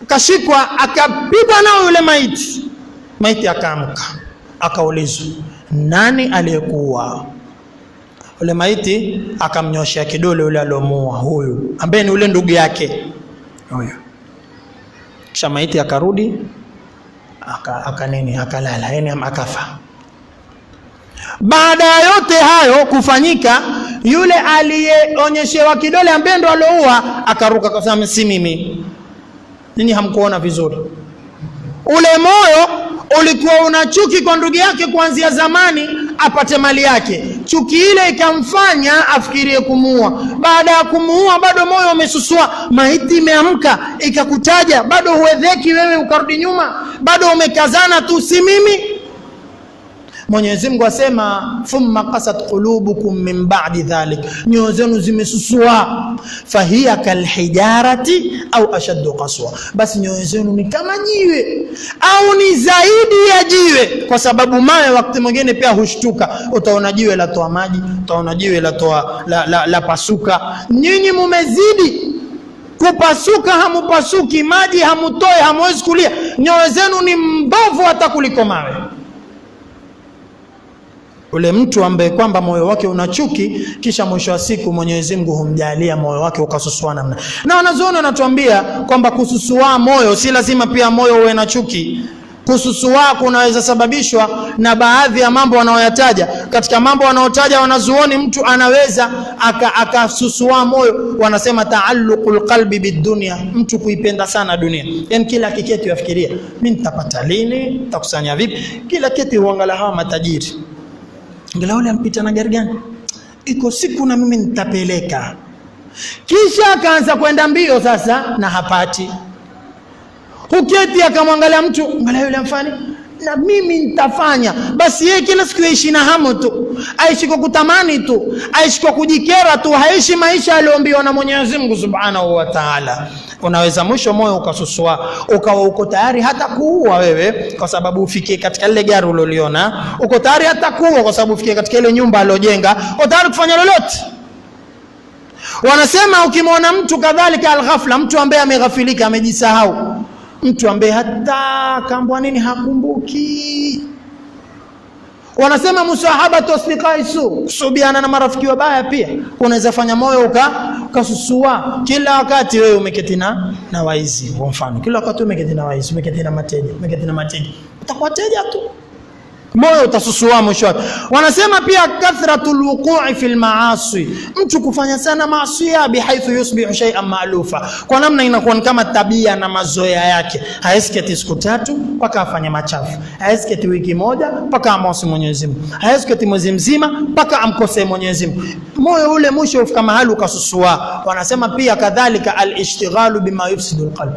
kashikwa, akapigwa nao yule maiti. Maiti akaamka, akaulizwa, nani aliyekuua? Yule maiti akamnyoshia kidole yule aliyomuua, huyu ambaye ni yule ndugu yake huyo. Kisha maiti akarudi, akalala, yani akafa. Baada ya yote hayo kufanyika, yule aliyeonyeshewa kidole ambaye ndo alioua akaruka akasema, si mimi, ninyi hamkuona vizuri. Ule moyo ulikuwa una chuki kwa ndugu yake kuanzia zamani apate mali yake. Chuki ile ikamfanya afikirie kumuua. Baada ya kumuua bado moyo umesusua, maiti imeamka ikakutaja, bado huedheki wewe ukarudi nyuma, bado umekazana tu, si mimi. Mwenyezi Mungu asema, thumma qasat qulubukum min ba'di dhalik, nyoyo zenu zimesusua, fahiya kalhijarati au ashaddu qaswa, basi nyoyo zenu ni kama jiwe au ni zaidi ya jiwe, kwa sababu mawe wakati mwingine pia hushtuka. Utaona jiwe la toa maji, utaona jiwe la toa la pasuka. Nyinyi mumezidi kupasuka, hamupasuki, maji hamutoi, hamwezi kulia, nyoyo zenu ni mbovu hata kuliko mawe. Ule mtu ambaye kwamba moyo wake una chuki, kisha mwisho wa siku Mwenyezi Mungu humjalia moyo wake ukasusua namna. Na wanazuoni wanatuambia kwamba kususua moyo si lazima pia moyo uwe na chuki. Kususua kunaweza sababishwa na baadhi ya mambo wanaoyataja. Katika mambo wanaotaja wanazuoni, mtu anaweza akasusua moyo, wanasema taalluqul qalbi bidunya, mtu kuipenda sana dunia. Yani kila kiketi yafikiria, mimi nitapata lini, nitakusanya vipi, kila kiti huangalia hawa matajiri, ngela ule ampita na gari gani, iko siku na mimi nitapeleka. Kisha akaanza kwenda mbio sasa na hapati. Uketi akamwangalia mtu, angalia yule amfani, na mimi nitafanya. Basi yeye kila siku aishi na hamu tu, aishi kwa kutamani tu, aishi kwa kujikera tu, haishi maisha aliyoambiwa na Mwenyezi Mungu Subhanahu wa Ta'ala. Unaweza mwisho moyo ukasusua, ukawa uko tayari hata kuua wewe kwa sababu ufikie katika ile gari uliloliona, uko tayari hata kuua kwa sababu ufikie katika ile nyumba aliyojenga, uko tayari kufanya lolote. Wanasema ukimwona mtu kadhalika al-ghafla, mtu ambaye ameghafilika, amejisahau, mtu ambaye hata kaambwa nini hakumbuki. Wanasema musahabatu asdiqaisu, kusubiana na marafiki wabaya pia unaweza fanya moyo ukasusua. Kila wakati wewe umeketi na waizi, kwa mfano kila wakati umeketi na waizi, umeketi na mateja, utakuwa teja tu, moyo utasusua mwisho. Wanasema pia kathratul wuqu'i fil maasi, mtu kufanya sana maasi bihaithu yusbihu shay'an ma'lufa, kwa namna inakuwa kama tabia na mazoea yake. Haisiketi siku 3 mpaka afanye machafu, haisiketi wiki moja mpaka amwasi Mwenyezi Mungu, haisiketi mwezi mzima mpaka amkosee Mwenyezi Mungu. Moyo ule mwisho ufika mahali ukasusua. Wanasema pia kadhalika al-ishtighalu bima yufsidu al-qalb,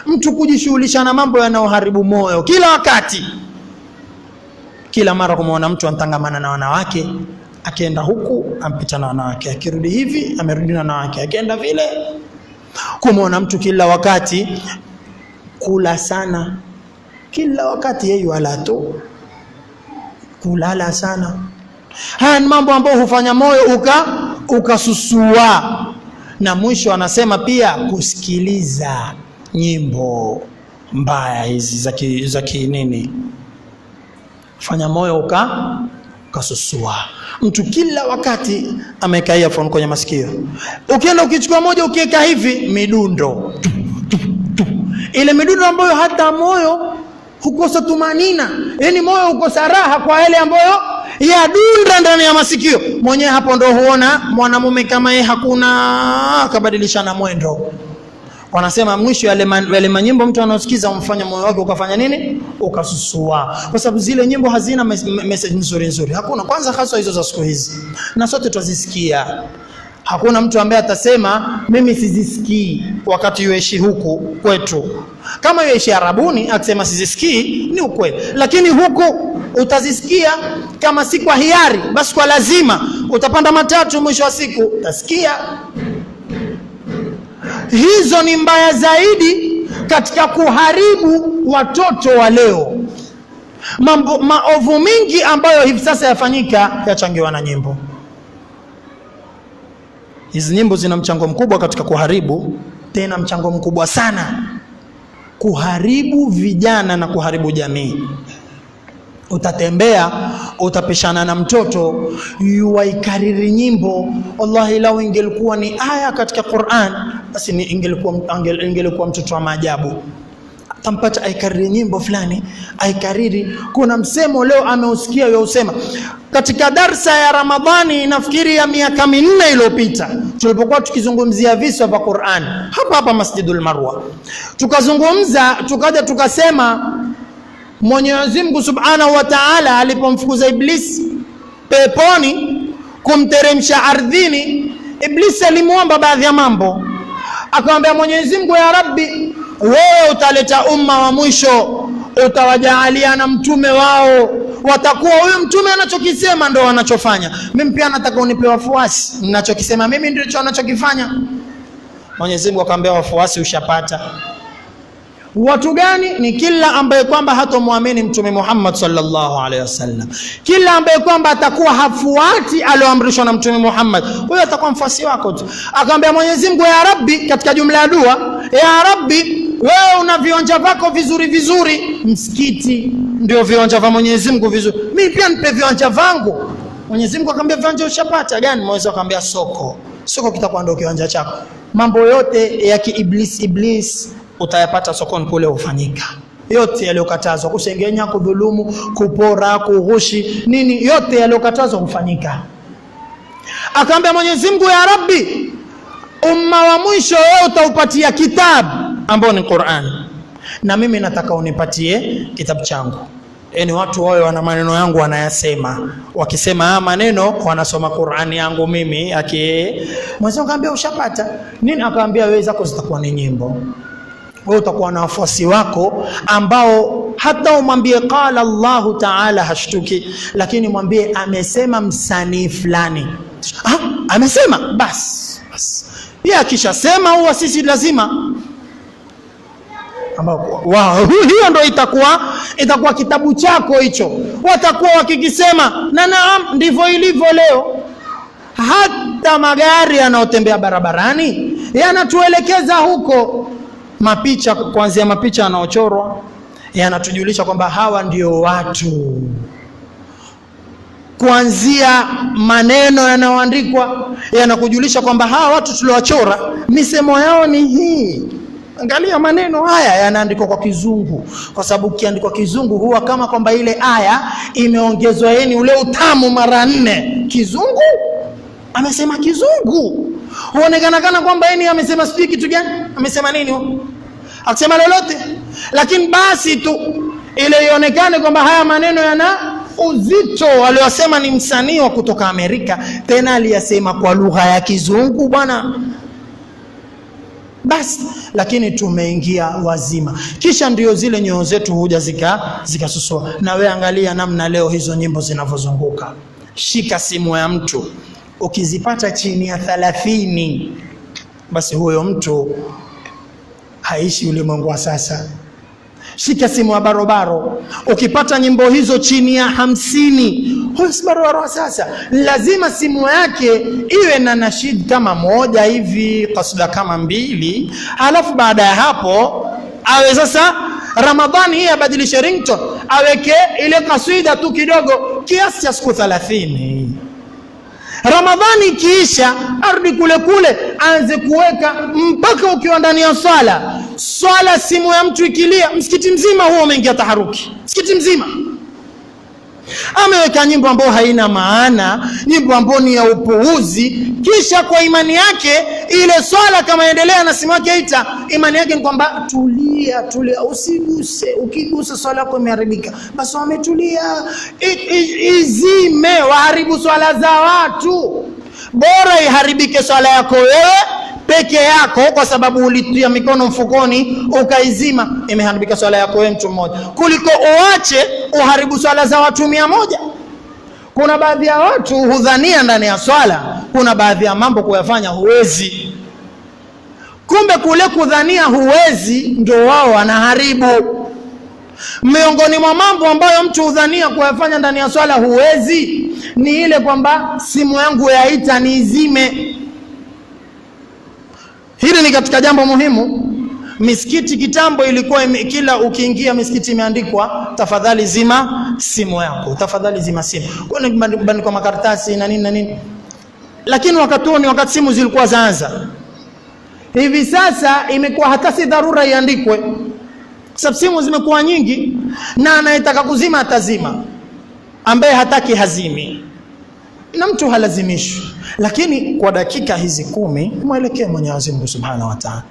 mtu kujishughulisha na mambo yanayoharibu moyo kila wakati. Kila mara kumwona mtu antangamana na wanawake, akienda huku ampita na wanawake, akirudi hivi amerudi na wanawake, akienda vile. Kumwona mtu kila wakati kula sana, kila wakati yeye wala tu kulala sana. Haya ni mambo ambayo hufanya moyo ukasusua. Na mwisho anasema pia kusikiliza nyimbo mbaya hizi za kinini, fanya moyo ukasusua. Mtu kila wakati ameweka earphone kwenye masikio, ukienda ukichukua moja ukiweka hivi midundo ile midundo ambayo hata moyo hukosa tumanina, yani moyo ukosa raha kwa yale ambayo yadunda ndani ya masikio. Mwenyewe hapo ndo huona mwanamume kama yeye hakuna, akabadilishana mwendo. Wanasema mwisho yale manyimbo mtu anasikiza umfanya moyo wake ukafanya nini, ukasusua, kwa sababu zile nyimbo hazina message nzuri. Hakuna, kwanza hasa hizo za siku hizi, na sote twazisikia. Hakuna mtu ambaye atasema mimi sizisikii wakati yuishi huku kwetu. Kama yuishi Arabuni akisema sizisikii ni ukweli, lakini huku utazisikia, kama si kwa hiari basi kwa lazima. Utapanda matatu, mwisho wa siku utasikia. Hizo ni mbaya zaidi katika kuharibu watoto wa leo. Maovu mingi ambayo hivi sasa yafanyika yachangiwa na nyimbo. Hizi nyimbo zina mchango mkubwa katika kuharibu, tena mchango mkubwa sana, kuharibu vijana na kuharibu jamii. Utatembea, utapishana na mtoto yuwaikariri nyimbo, wallahi lau ingelikuwa ni aya katika Qur'an, basi ingelikuwa mtoto wa maajabu. Tampata aikariri nyimbo fulani, aikariri. Kuna msemo leo ameusikia yeye usema katika darsa ya Ramadhani, nafikiri ya miaka 4 iliyopita, tulipokuwa tukizungumzia visa vya Qur'an hapa Masjidul Marwa, tukazungumza tukaja tukasema Mwenyezi Mungu Subhanahu wa Ta'ala alipomfukuza Iblis peponi kumteremsha ardhini, Iblis alimuomba baadhi ya mambo, akamwambia Mwenyezi Mungu, ya Rabbi, wewe utaleta umma wa mwisho, utawajaalia na mtume wao, watakuwa huyu mtume anachokisema ndio wanachofanya. Mimi pia nataka unipe wafuasi, ninachokisema mimi ndicho anachokifanya. Mwenyezi Mungu akamwambia, wafuasi ushapata. Watu gani? Ni kila ambaye kwamba hatomwamini Mtume Muhammad sallallahu alaihi wasallam, kila ambaye kwamba atakuwa hafuati alioamrishwa na Mtume Muhammad, huyo atakuwa mfuasi wako tu. Akamwambia Mwenyezi Mungu, ya Rabbi, katika jumla ya dua, ya Rabbi, wewe una viwanja vako vizuri vizuri, msikiti ndio viwanja vya Mwenyezi Mungu vizuri, mimi pia nipe viwanja vangu. Mwenyezi Mungu akamwambia, viwanja ushapata. Gani? Mwenyezi akamwambia, soko kitakuwa ndio kiwanja chako. Mambo yote ya kiiblis utayapata sokoni kule ufanyika. Yote yaliyokatazwa, kusengenya, kudhulumu, kupora, kughushi, nini, yote yaliyokatazwa kufanyika. Akaambia Mwenyezi Mungu, ya Rabbi, umma wa mwisho wewe utaupatia kitabu ambao ni Qur'an, na mimi nataka unipatie kitabu changu. Yaani watu wao wana maneno yangu wanayasema, wakisema maneno wanasoma Qur'ani yangu mimi. Mwenyezi Mungu akamwambia, ushapata nini? Akamwambia, wewe zako zitakuwa ni nyimbo. Wewe utakuwa na wafuasi wako ambao hata umwambie qala Allahu Ta'ala hashtuki, lakini mwambie amesema msanii fulani, amesema basi. Yeye akishasema huwa sisi lazima ambao hiyo ndio itakuwa kitabu chako hicho, watakuwa wakikisema. Na naam, ndivyo ilivyo leo. Hata magari yanayotembea barabarani yanatuelekeza huko. Mapicha, kuanzia mapicha yanaochorwa yanatujulisha kwamba hawa ndio watu, kuanzia maneno yanayoandikwa yanakujulisha kwamba hawa watu tuliowachora misemo yao ni hii. Angalia maneno haya yanaandikwa kwa Kizungu, kwa sababu kiandikwa Kizungu huwa kama kwamba ile aya imeongezwa yeni ule utamu mara 4. Kizungu amesema Kizungu, huonekana kana kwamba yeye amesema sijui kitu gani, amesema nini, akisema lolote, lakini basi tu ile ionekane kwamba haya maneno yana uzito. Aliyosema ni msanii wa kutoka Amerika, tena aliyasema kwa lugha ya Kizungu bwana. Basi lakini tumeingia wazima, kisha ndio zile nyoyo zetu huja zikasusua. Na wewe angalia namna leo hizo nyimbo zinavyozunguka. Shika simu ya mtu, ukizipata chini ya 30, basi huyo mtu haishi ulimwengu wa sasa. Shika simu ya barobaro, ukipata nyimbo hizo chini ya 50, huyo si barobaro wa sasa. Lazima simu yake iwe na nashid kama 1 hivi, kasida kama 2, halafu baada ya hapo awe sasa Ramadhani hii abadilishe ringtone, aweke ile kasida tu kidogo kiasi cha siku 30. Ramadhani kiisha arudi kule aanze kuweka mpaka ukiwa ndani ya swala simu ya mtu ikilia, msikiti mzima huo umeingia taharuki, msikiti mzima. Ameweka nyimbo ambayo haina maana, nyimbo ambayo ni ya upuuzi, kisha kwa imani yake ile swala kama endelea na simu yake ita, imani yake ni kwamba tulia, usiguse, ukigusa swala yako imeharibika. Basi wametulia, izime, waharibu swala za watu. Bora iharibike swala yako wewe peke yako, kwa sababu ulitia mikono mfukoni ukaizima, imeharibika swala yako wewe mtu mmoja, kuliko uache uharibu swala za watu 100. Kuna baadhi ya watu hudhania ndani ya swala kuna baadhi ya mambo kuyafanya huwezi, kumbe kule kudhania huwezi ndio wao wanaharibu. Miongoni mwa mambo ambayo mtu hudhania kuyafanya ndani ya swala huwezi ni ile kwamba simu yangu yaita niizime. Hili ni katika jambo muhimu. Misikiti kitambo ilikuwa kila ukiingia misikiti imeandikwa tafadhali zima simu yako, tafadhali zima simu. Kwa nini kwa makaratasi na nini na nini? Lakini wakati simu zilikuwa zaanza. Hivi sasa imekuwa hata si dharura iandikwe. Sababu simu zimekuwa nyingi na anayetaka kuzima atazima. Ambaye hataki hazimi. Na mtu halazimishwi. Lakini kwa dakika hizi 10 mwelekee Mwenyezi Mungu Subhanahu wa Ta'ala.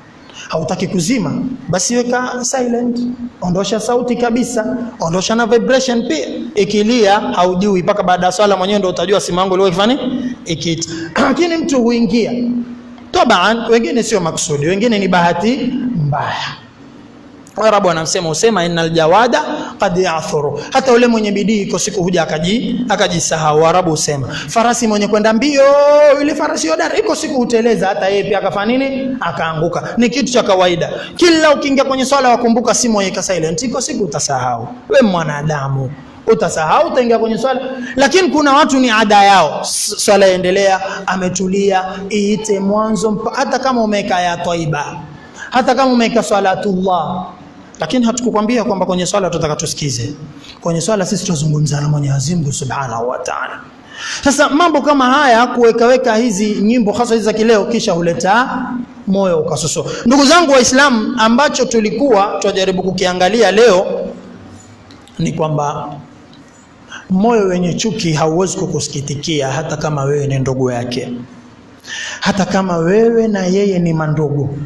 Hautaki kuzima, basi weka silent, ondosha sauti kabisa, ondosha na vibration pia. Ikilia haujui mpaka baada ya swala mwenyewe ndio utajua simu yangu leo ifanye ikiti. Lakini mtu huingia. Taban wengine sio maksudi, wengine ni bahati mbaya. Waarabu wanasema usema innal jawada qad ya'thuru. Hata ule mwenye bidii iko siku huja akajisahau. Waarabu usema farasi mwenye kwenda mbio, ile farasi hodari iko siku uteleza, hata yeye pia akafanya nini? Akaanguka. Ni kitu cha kawaida. Kila ukiingia kwenye swala wakumbuka simu yeka silent, iko siku utasahau. Wewe mwanadamu utasahau, utaingia kwenye swala. Lakini kuna watu ni ada yao, swala endelea, ametulia, iite mwanzo, hata kama umeka ya taiba, hata kama umeka salatullah. Lakini hatukukwambia kwamba kwenye swala tutaka tusikize. Kwenye swala sisi tuzungumza na Mwenyezi Mungu Subhanahu wa Ta'ala. Sasa mambo kama haya, kuweka hizi nyimbo hasa hizi za kileo, kisha huleta moyo ukasuso. Ndugu zangu Waislamu, ambacho tulikuwa tunajaribu kukiangalia leo ni kwamba moyo wenye chuki hauwezi kukusikitikia hata kama wewe ni ndugu yake. Hata kama wewe na yeye ni mandugu,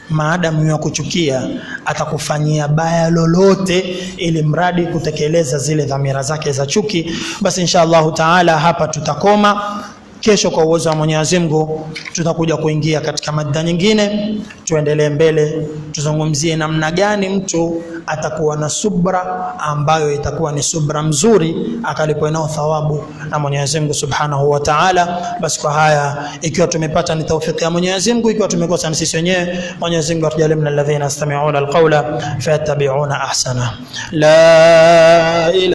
maadamu ya kuchukia atakufanyia baya lolote ili mradi kutekeleza zile dhamira zake za chuki. Basi inshallah taala hapa tutakoma. Kesho kwa uwezo wa Mwenyezi Mungu tutakuja kuingia katika mada nyingine, tuendelee mbele, tuzungumzie namna gani mtu atakuwa na subra ambayo itakuwa ni subra mzuri akalipwa nao thawabu na Mwenyezi Mungu Subhanahu wa Ta'ala. Basi kwa haya, ikiwa tumepata ni taufiki ya Mwenyezi Mungu, ikiwa tumekosa ni sisi wenyewe, Mwenyezi Mungu atujalie min alladhina yastami'una alqawla fayattabi'una ahsana. La